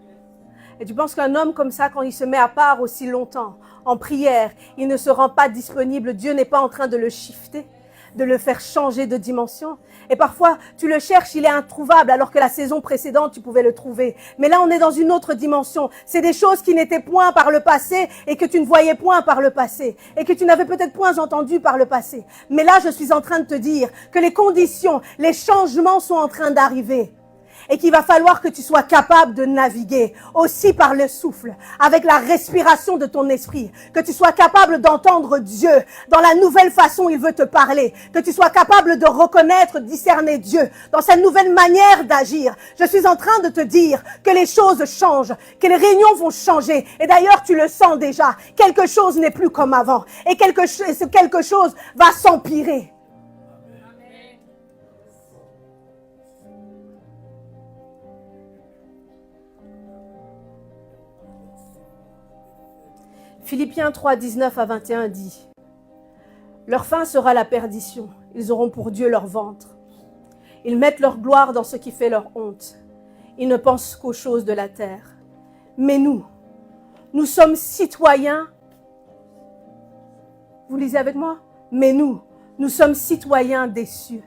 Et tu penses qu'un homme comme ça, quand il se met à part aussi longtemps, en prière, il ne se rend pas disponible. Dieu n'est pas en train de le shifter, de le faire changer de dimension. Et parfois, tu le cherches, il est introuvable, alors que la saison précédente, tu pouvais le trouver. Mais là, on est dans une autre dimension. C'est des choses qui n'étaient point par le passé et que tu ne voyais point par le passé et que tu n'avais peut-être point entendu par le passé. Mais là, je suis en train de te dire que les conditions, les changements sont en train d'arriver. Et qu'il va falloir que tu sois capable de naviguer aussi par le souffle, avec la respiration de ton esprit, que tu sois capable d'entendre Dieu dans la nouvelle façon il veut te parler, que tu sois capable de reconnaître, discerner Dieu dans sa nouvelle manière d'agir. Je suis en train de te dire que les choses changent, que les réunions vont changer. Et d'ailleurs, tu le sens déjà, quelque chose n'est plus comme avant. Et quelque chose va s'empirer. Philippiens 3, 19 à 21 dit « Leur fin sera la perdition, ils auront pour Dieu leur ventre. Ils mettent leur gloire dans ce qui fait leur honte. Ils ne pensent qu'aux choses de la terre. Mais nous sommes citoyens. » Vous lisez avec moi ? Mais nous sommes citoyens des cieux.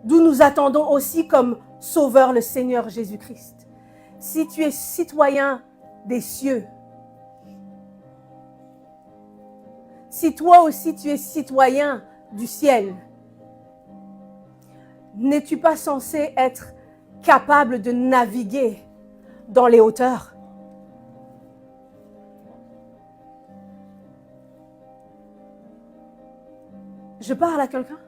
D'où nous attendons aussi comme sauveur le Seigneur Jésus-Christ. Si tu es citoyen des cieux, si toi aussi tu es citoyen du ciel, n'es-tu pas censé être capable de naviguer dans les hauteurs? Je parle à quelqu'un?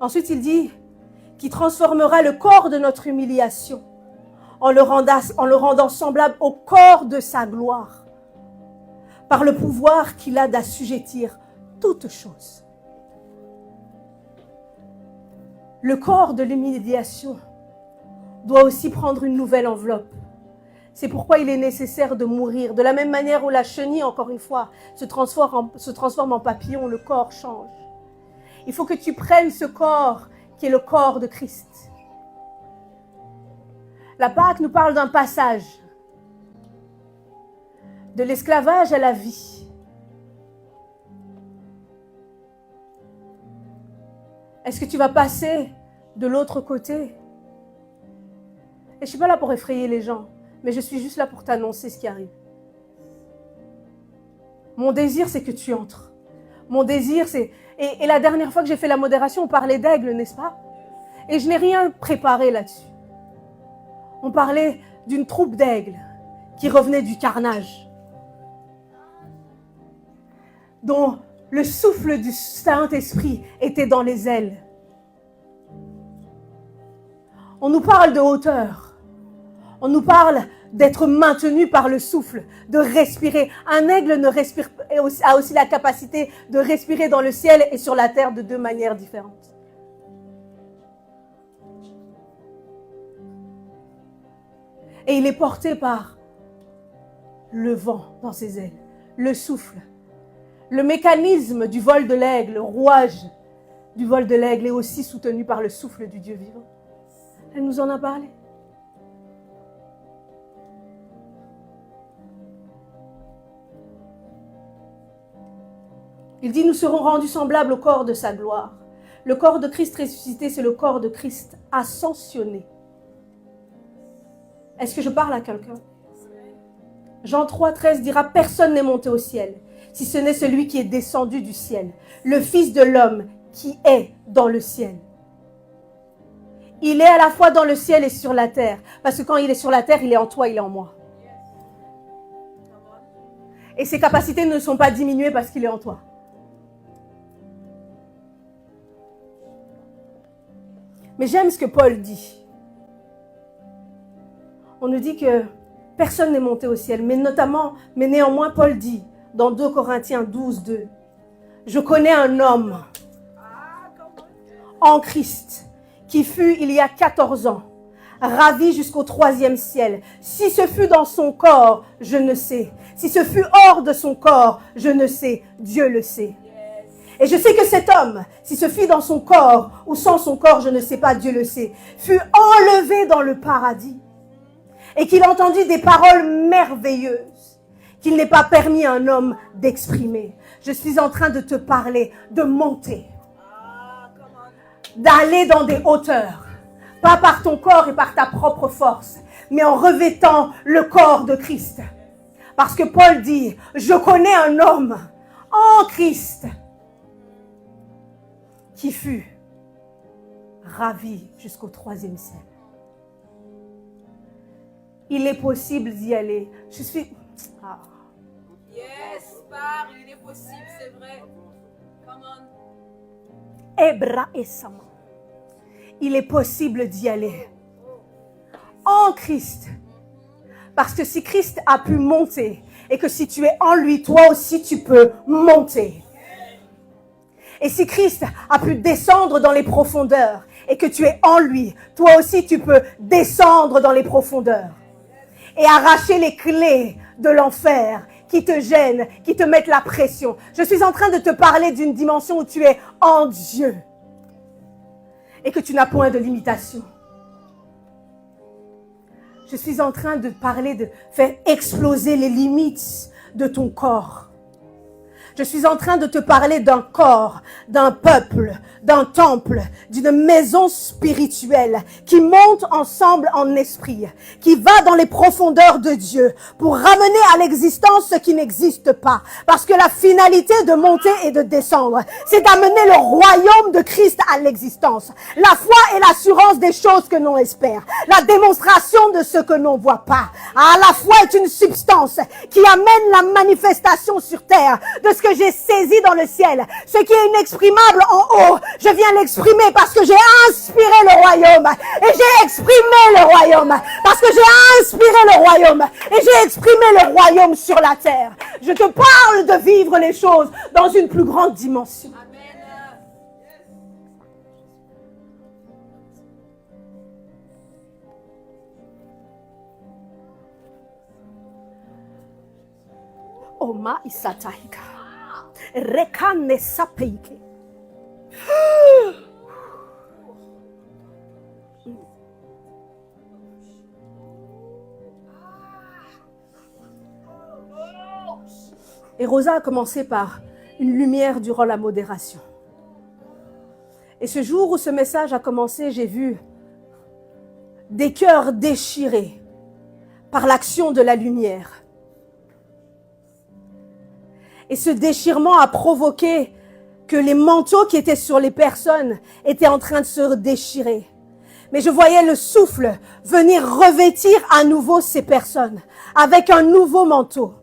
Ensuite, il dit qu'il transformera le corps de notre humiliation en le rendant semblable au corps de sa gloire, par le pouvoir qu'il a d'assujettir toutes choses. Le corps de l'humiliation doit aussi prendre une nouvelle enveloppe. C'est pourquoi il est nécessaire de mourir. De la même manière où la chenille, encore une fois, se transforme en papillon, le corps change. Il faut que tu prennes ce corps qui est le corps de Christ. La Pâque nous parle d'un passage de l'esclavage à la vie. Est-ce que tu vas passer de l'autre côté? Et je ne suis pas là pour effrayer les gens, mais je suis juste là pour t'annoncer ce qui arrive. Mon désir, c'est que tu entres. Mon désir, c'est... Et la dernière fois que j'ai fait la modération, on parlait d'aigle, n'est-ce pas? Et je n'ai rien préparé là-dessus. On parlait d'une troupe d'aigles qui revenait du carnage, dont le souffle du Saint-Esprit était dans les ailes. On nous parle de hauteur. On nous parle d'être maintenu par le souffle, de respirer. Un aigle a aussi la capacité de respirer dans le ciel et sur la terre de deux manières différentes. Et il est porté par le vent dans ses ailes, le souffle. Le mécanisme du vol de l'aigle, le rouage du vol de l'aigle est aussi soutenu par le souffle du Dieu vivant. Elle nous en a parlé. Il dit, nous serons rendus semblables au corps de sa gloire. Le corps de Christ ressuscité, c'est le corps de Christ ascensionné. Est-ce que je parle à quelqu'un? Jean 3, 13 dira, personne n'est monté au ciel, si ce n'est celui qui est descendu du ciel, le Fils de l'homme qui est dans le ciel. Il est à la fois dans le ciel et sur la terre. Parce que quand il est sur la terre, il est en toi, il est en moi. Et ses capacités ne sont pas diminuées parce qu'il est en toi. Mais j'aime ce que Paul dit. On nous dit que personne n'est monté au ciel, mais néanmoins, Paul dit dans 2 Corinthiens 12, 2, je connais un homme en Christ qui fut il y a 14 ans, ravi jusqu'au 3e ciel. Si ce fut dans son corps, je ne sais. Si ce fut hors de son corps, je ne sais. Dieu le sait. Et je sais que cet homme, si ce fut dans son corps ou sans son corps, je ne sais pas, Dieu le sait, fut enlevé dans le paradis et qu'il entendit des paroles merveilleuses qu'il n'est pas permis à un homme d'exprimer. Je suis en train de te parler de monter, d'aller dans des hauteurs, pas par ton corps et par ta propre force, mais en revêtant le corps de Christ. Parce que Paul dit, je connais un homme en Christ qui fut ravi jusqu'au 3e ciel. Il est possible d'y aller. Je suis... Ah. Yes, par, il est possible, c'est vrai. Come on. Ebra et Sama. Il est possible d'y aller. En Christ. Parce que si Christ a pu monter, et que si tu es en lui, toi aussi tu peux monter. Et si Christ a pu descendre dans les profondeurs, et que tu es en lui, toi aussi tu peux descendre dans les profondeurs. Et arracher les clés de l'enfer qui te gênent, qui te mettent la pression. Je suis en train de te parler d'une dimension où tu es en Dieu. Et que tu n'as point de limitation. Je suis en train de parler de faire exploser les limites de ton corps. Je suis en train de te parler d'un corps, d'un peuple, d'un temple, d'une maison spirituelle qui monte ensemble en esprit, qui va dans les profondeurs de Dieu pour ramener à l'existence ce qui n'existe pas. Parce que la finalité de monter et de descendre, c'est d'amener le royaume de Christ à l'existence. La foi est l'assurance des choses que l'on espère, la démonstration de ce que l'on ne voit pas. Ah, la foi est une substance qui amène la manifestation sur terre de ce que j'ai saisi dans le ciel. Ce qui est inexprimable en haut, je viens l'exprimer parce que j'ai inspiré le royaume. Et j'ai exprimé le royaume. Parce que j'ai inspiré le royaume. Et j'ai exprimé le royaume sur la terre. Je te parle de vivre les choses dans une plus grande dimension. Oma isataika. Rekane sapeike. Et Rosa a commencé par une lumière durant la modération. Et ce jour où ce message a commencé, j'ai vu des cœurs déchirés par l'action de la lumière. Et ce déchirement a provoqué que les manteaux qui étaient sur les personnes étaient en train de se déchirer. Mais je voyais le souffle venir revêtir à nouveau ces personnes avec un nouveau manteau.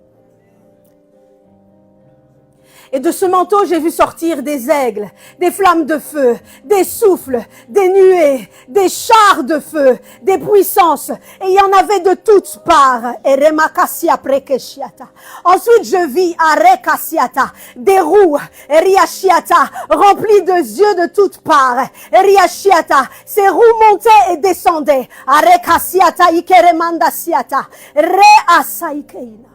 Et de ce manteau, j'ai vu sortir des aigles, des flammes de feu, des souffles, des nuées, des chars de feu, des puissances. Et il y en avait de toutes parts. Ensuite, je vis Arekasiata, des roues, Riashiata, remplies de yeux de toutes parts. Riashiata, ces roues montaient et descendaient. Arekasiata, Ikeremandasiata, Reasaikeina.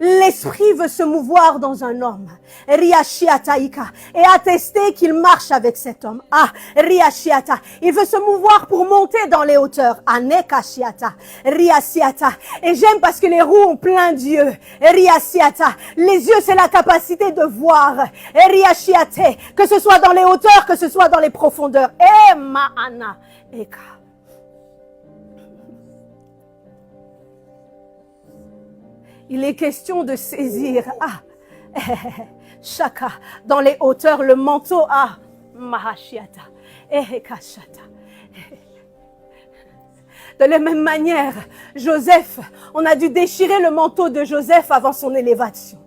L'esprit veut se mouvoir dans un homme. Riashiataika. Et attester qu'il marche avec cet homme. Ah, Riashiata. Il veut se mouvoir pour monter dans les hauteurs. Anekashiata. Riasiata. Et j'aime parce que les roues ont plein d'yeux. Riasiata. Les yeux, c'est la capacité de voir. Riashiate. Que ce soit dans les hauteurs, que ce soit dans les profondeurs. Maana. Eka. Il est question de saisir, Shaka, dans les hauteurs, le manteau, Mahashiata, Kashata. De la même manière, Joseph, on a dû déchirer le manteau de Joseph avant son élévation.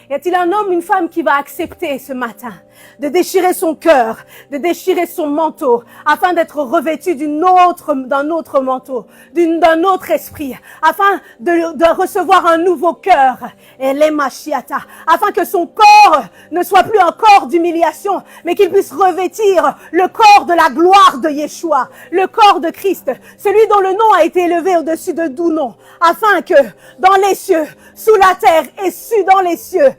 Y a-t-il un homme, une femme qui va accepter ce matin de déchirer son cœur, de déchirer son manteau, afin d'être revêtu d'un autre manteau, d'un autre esprit, afin de recevoir un nouveau cœur, et l'emachiata, afin que son corps ne soit plus un corps d'humiliation, mais qu'il puisse revêtir le corps de la gloire de Yeshua, le corps de Christ, celui dont le nom a été élevé au-dessus de tout nom, afin que dans les cieux, sous la terre et dans les cieux,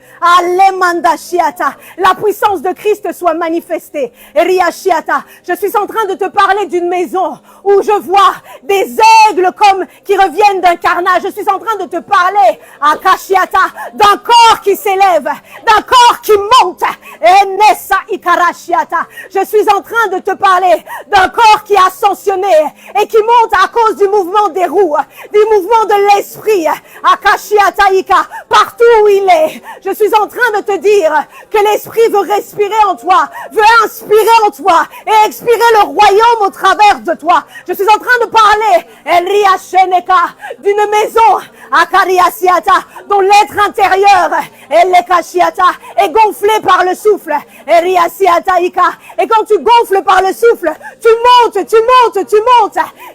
la puissance de Christ soit manifestée. Riashiata, je suis en train de te parler d'une maison où je vois des aigles comme qui reviennent d'un carnage. Je suis en train de te parler, Akashiata, d'un corps qui s'élève, d'un corps qui monte. Enessa Ikarashiata, je suis en train de te parler d'un corps qui a ascensionné et qui monte à cause du mouvement des roues, du mouvement de l'esprit. Akashiata Ika, partout où il est, je suis en train de te dire que l'esprit veut respirer en toi, veut inspirer en toi et expirer le royaume au travers de toi. Je suis en train de parler, Elia Sheneka, d'une maison, Akariasiata, dont l'être intérieur, Elekashiata, est gonflé par le souffle, Eriasiata Ika. Et quand tu gonfles par le souffle, tu montes,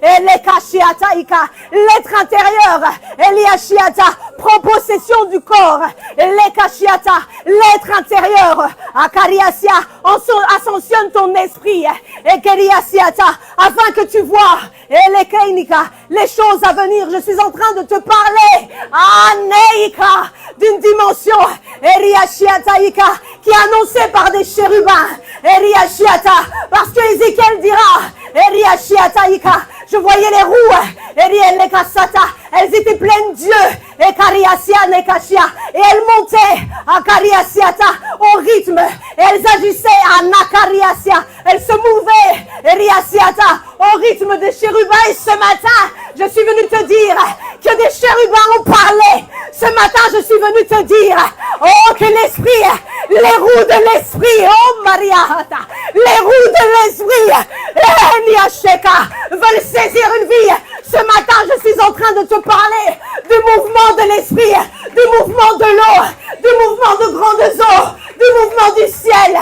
Elekashiata Ika. L'être intérieur, Eliashiata, prend possession du corps, Elekashiata. L'être intérieur, Akariasia, ascensionne ton esprit, Ekeriasiata, afin que tu vois, Elekeinika, les choses à venir. Je suis en train de te parler, Aneika, d'une dimension, Eriashiataika, qui est annoncée par des chérubins, Eriashiata, parce que Ézéchiel dira, Eriashiataika, je voyais les roues, Erielekasata, elles étaient pleines d'yeux, Ekariasia Nekashia, et elles montaient, Akariasiata, au rythme, et elles agissaient à Nakariasia, elles se mouvaient, Eriasiata, au rythme des chérubins. Et ce matin, je suis venu te dire que des chérubins ont parlé. Ce matin, je suis venu te dire, oh, que l'esprit, les roues de l'esprit, oh Maria, les roues de l'esprit, Niasheka, veulent saisir une vie. Ce matin, je suis en train de te parler du mouvement de l'esprit, du mouvement de l'eau, du mouvement de grandes eaux, du mouvement du ciel,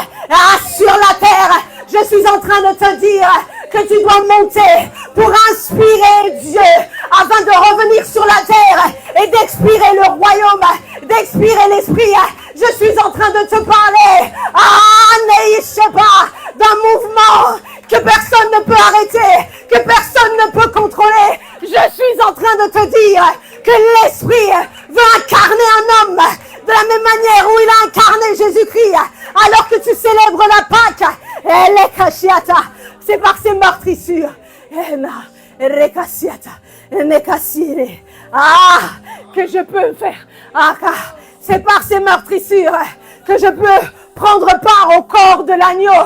sur la terre. Je suis en train de te dire que tu dois monter pour inspirer Dieu afin de revenir sur la terre et d'expirer le royaume, d'expirer l'esprit. Je suis en train de te parler, d'un mouvement que personne ne peut arrêter, que personne ne peut contrôler. Je suis en train de te dire que l'esprit veut incarner un homme de la même manière où il a incarné Jésus-Christ alors que tu célèbres la Pâque. C'est par ses meurtrissures que je peux faire. C'est par ses meurtrissures que je peux prendre part au corps de l'agneau.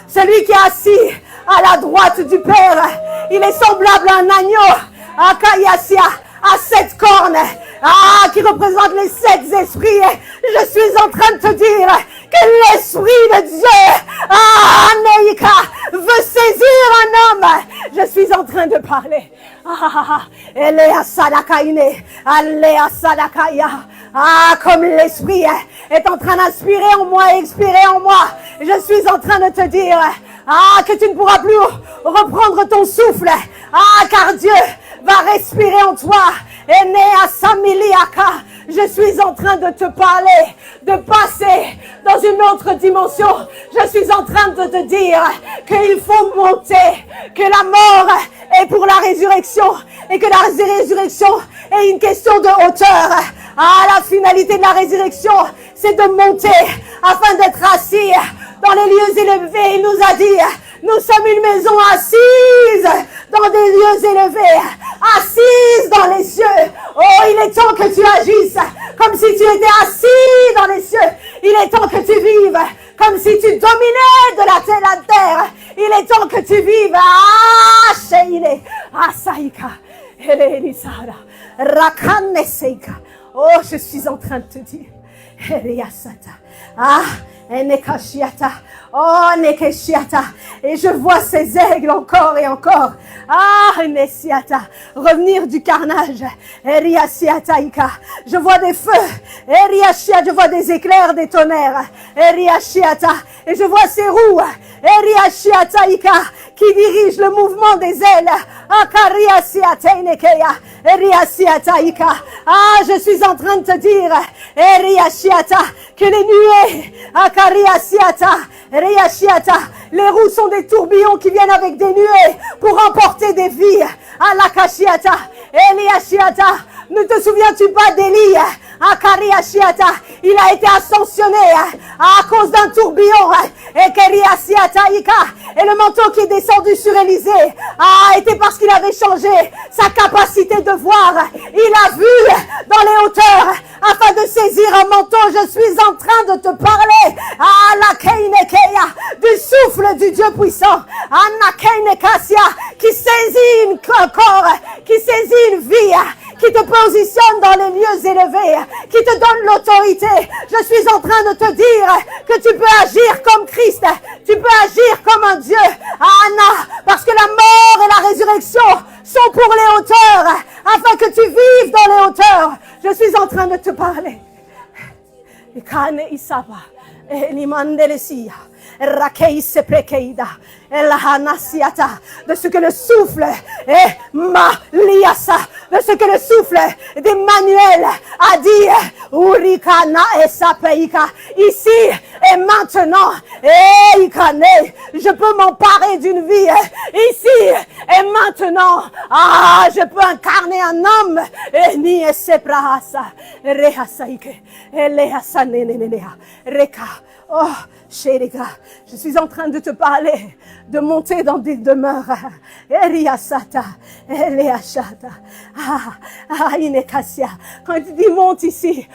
Celui qui est assis à la droite du Père, il est semblable à un agneau, à 7 cornes, qui représente les 7 esprits. Je suis en train de te dire que l'esprit de Dieu, Neika, veut saisir un homme. Je suis en train de parler. Comme l'esprit est en train d'inspirer en moi et expirer en moi, je suis en train de te dire que tu ne pourras plus reprendre ton souffle, car Dieu va respirer en toi Enea Samiliaka. Je suis en train de te parler, de passer dans une autre dimension. Je suis en train de te dire qu'il faut monter, que la mort est pour la résurrection et que la résurrection est une question de hauteur. La finalité de la résurrection, c'est de monter afin d'être assis dans les lieux élevés. Il nous a dit, nous sommes une maison assise dans des lieux élevés, assise dans les cieux. Oh, il est temps que tu agisses comme si tu étais assis dans les cieux. Il est temps que tu vives comme si tu dominais de la terre. Il est temps que tu vives. Sheile, Saïka, Elisara, Rakane Seika. Oh, je suis en train de te dire. Enekashiata. Oh, Nekeshiata. Et je vois ces aigles encore et encore. Nesiata. Revenir du carnage. Eriasiataika. Je vois des feux. Eriashiata. Je vois des éclairs, des tonnerres. Eriashiata. Et je vois ces roues. Eriashiataika. Qui dirigent le mouvement des ailes. Akariasiatainekea. Eriasiataika. Je suis en train de te dire. Eriashiata. Que les nuées. Akariasiata. Eriashiata. Les roues sont des tourbillons qui viennent avec des nuées pour emporter des vies. Alakashiata. Eliashiata. Ne te souviens-tu pas d'Élie? Akariashiata. Il a été ascensionné à cause d'un tourbillon. Et le manteau qui est descendu sur Élisée a été parce qu'il avait changé sa capacité de voir. Il a vu dans les hauteurs afin de saisir un manteau. Je suis en train de te parler du souffle du Dieu puissant. Qui saisit un corps, qui saisit une vie, qui te positionne dans les lieux élevés, qui te donne l'autorité. Je suis en train de te dire que tu peux agir comme Christ, tu peux agir comme un Dieu. Parce que la mort et la résurrection sont pour les hauteurs, afin que tu vives dans les hauteurs. Je suis en train de te parler. De ce que le souffle est Maliasa, de ce que le souffle d'Emmanuel a dit Urikana et Sapeika, ici et maintenant, je peux m'emparer d'une vie ici et maintenant. Je peux incarner un homme. Ni Seprahasa, Rehasaike, Elehasanenenea, Reka. Oh, Sherika, je suis en train de te parler de monter dans des demeures. Eriasata, Eliashata, Inekasia. Quand tu dis monte ici,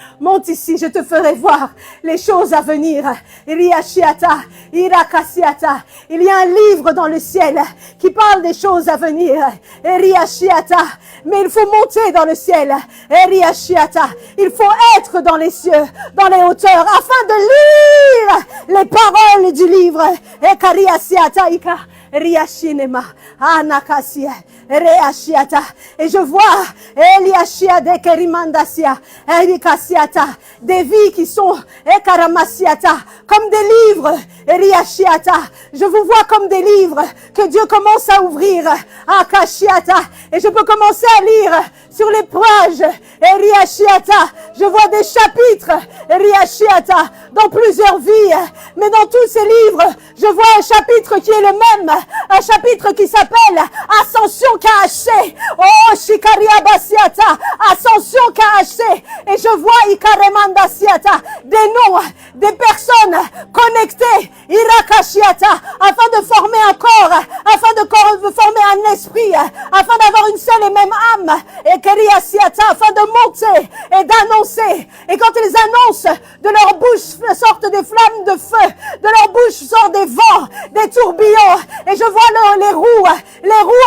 je te ferai voir les choses à venir. Eriashiata, Irakasiata. Il y a un livre dans le ciel qui parle des choses à venir. Eriashiata. Mais il faut monter dans le ciel. Eriashiata. Il faut être dans les cieux, dans les hauteurs, afin de lire les paroles du livre. Ekariasiata ika. Riashinema, Anakasia, Reashiata. Et je vois Eliashia de Kerimandasia, Erikasiata, des vies qui sont Ekaramasiata, comme des livres, Riashiata. Je vous vois comme des livres que Dieu commence à ouvrir, Akashiata. Et je peux commencer à lire sur les pages, Riashiata. Je vois des chapitres, Riashiata, dans plusieurs vies. Mais dans tous ces livres, je vois un chapitre qui est le même. Un chapitre qui s'appelle Ascension KHC. Oh, Shikaria Basiata. Ascension KHC. Et je vois Ikaremandasiata. Des noms, des personnes connectées. Irakashiata. Afin de former un corps. Afin de former un esprit. Afin d'avoir une seule et même âme. Et Keriasiata. Afin de monter et d'annoncer. Et quand ils annoncent, de leur bouche sortent des flammes de feu. De leur bouche sortent des vents, des tourbillons. Et je vois les roues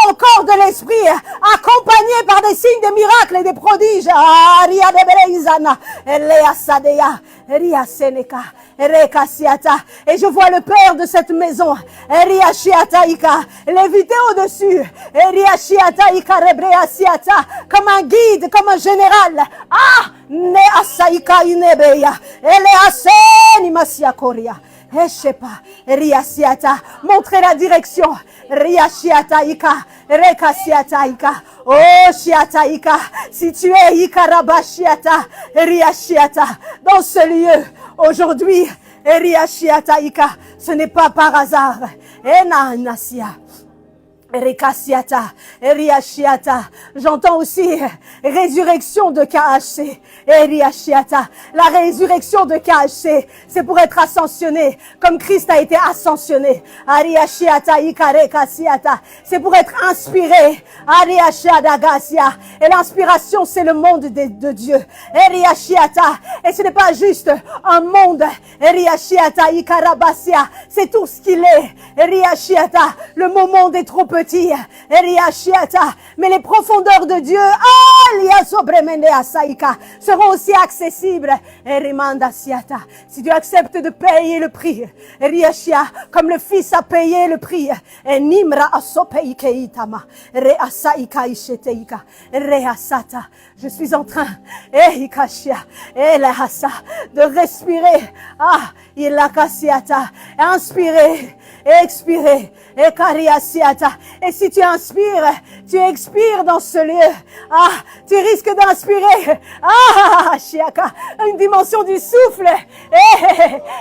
encore de l'esprit, accompagnées par des signes, des miracles et des prodiges. Ria de Bereizana, Elea Sadea, Ria Seneka, Rekasiata. Et je vois le père de cette maison, Ria Shiataika, lévité au-dessus, Ria Shiataika Rebreasiata, comme un guide, comme un général. Ne Asaika Inebeya, Elea Senimasia Koria. Eshepa, Riasiata, montrez la direction. Riashiata Ika, Rekasiata Ika, oh Shiata Ika, si tu es Ikarabashiata, Riashiata, dans ce lieu, aujourd'hui, Riashiata Ika, ce n'est pas par hasard. Ena Nasia. Rekasiata, Eriashiata. J'entends aussi résurrection de KHC. Eriashiata. La résurrection de KHC, c'est pour être ascensionné, comme Christ a été ascensionné. Ariashiata, Ikarekasiata. C'est pour être inspiré. Ariashiata Gasia. Et l'inspiration, c'est le monde de Dieu. Eriashiata. Et ce n'est pas juste un monde. Eriashiata, Ikarabasia. C'est tout ce qu'il est. Eriashiata. Le mot monde est trop petit. Mais les profondeurs de Dieu seront aussi accessibles. Si tu acceptes de payer le prix, comme le Fils a payé le prix, je suis en train de respirer, inspirer, expirer, et si tu inspires, tu expires dans ce lieu. Tu risques d'inspirer. Une dimension du souffle.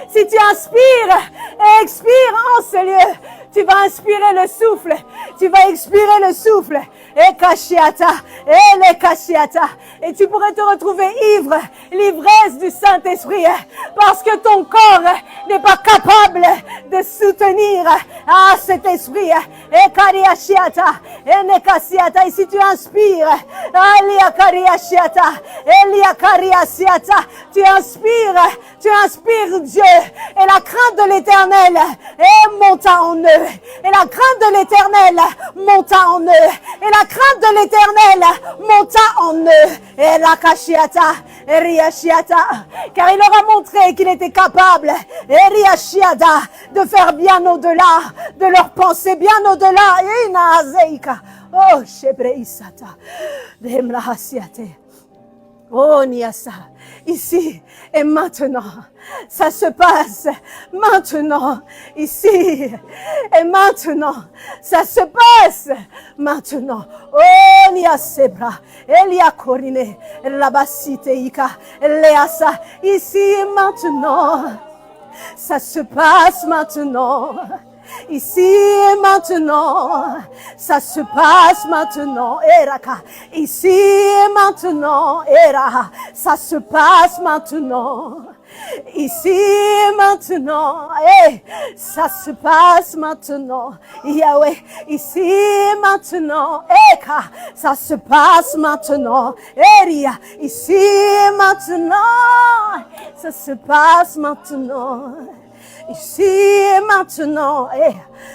Si tu inspires et expires en ce lieu, tu vas inspirer le souffle. Tu vas expirer le souffle. Et tu pourrais te retrouver ivre, l'ivresse du Saint-Esprit, parce que ton corps n'est pas capable de soutenir cet esprit. Et si tu inspires, tu inspires Dieu, et la crainte de l'Éternel monta en eux. Et la crainte de l'Éternel monta en eux. Et la crainte de l'Éternel monta en eux. Et la kashiata, car il leur a montré qu'il était capable, de faire bien au-delà de leurs pensées, bien au-delà. Oh, Shebreisata, Demrahasiate. Oh, Niasa, ici et maintenant, ça se passe maintenant, ici et maintenant, ça se passe maintenant. Oh, Niasebra, Elia Korine, Rabasite Ika, Leasa, ici et maintenant, ça se passe maintenant. Ici et maintenant, ça se passe maintenant, Eraka. Ici et maintenant, Era, ça se passe maintenant. Ici et maintenant, ça se passe maintenant, Yahweh. Ici et maintenant, Eka, ça se passe maintenant, Eria. Ici et maintenant, ça se passe maintenant. Ici et maintenant,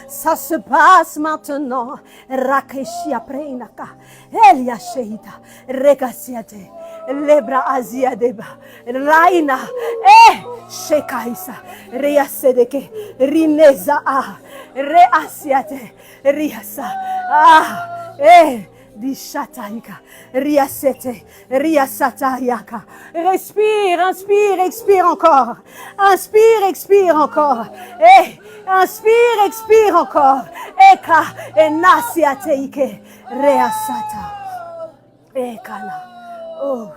ça se passe maintenant. Rakeshia preinaka, Elia sheita, Rekasiate, Lebra Azia deba, Raina, Shekaisa, Reasedeke, Rineza, Reasiate, Riasa, Dishataika, Riasete, Riasatayaka. Respire, inspire, expire encore. Inspire, expire encore. Inspire, expire encore. Eka, enasiateike, Reasata. Ekana. Oh.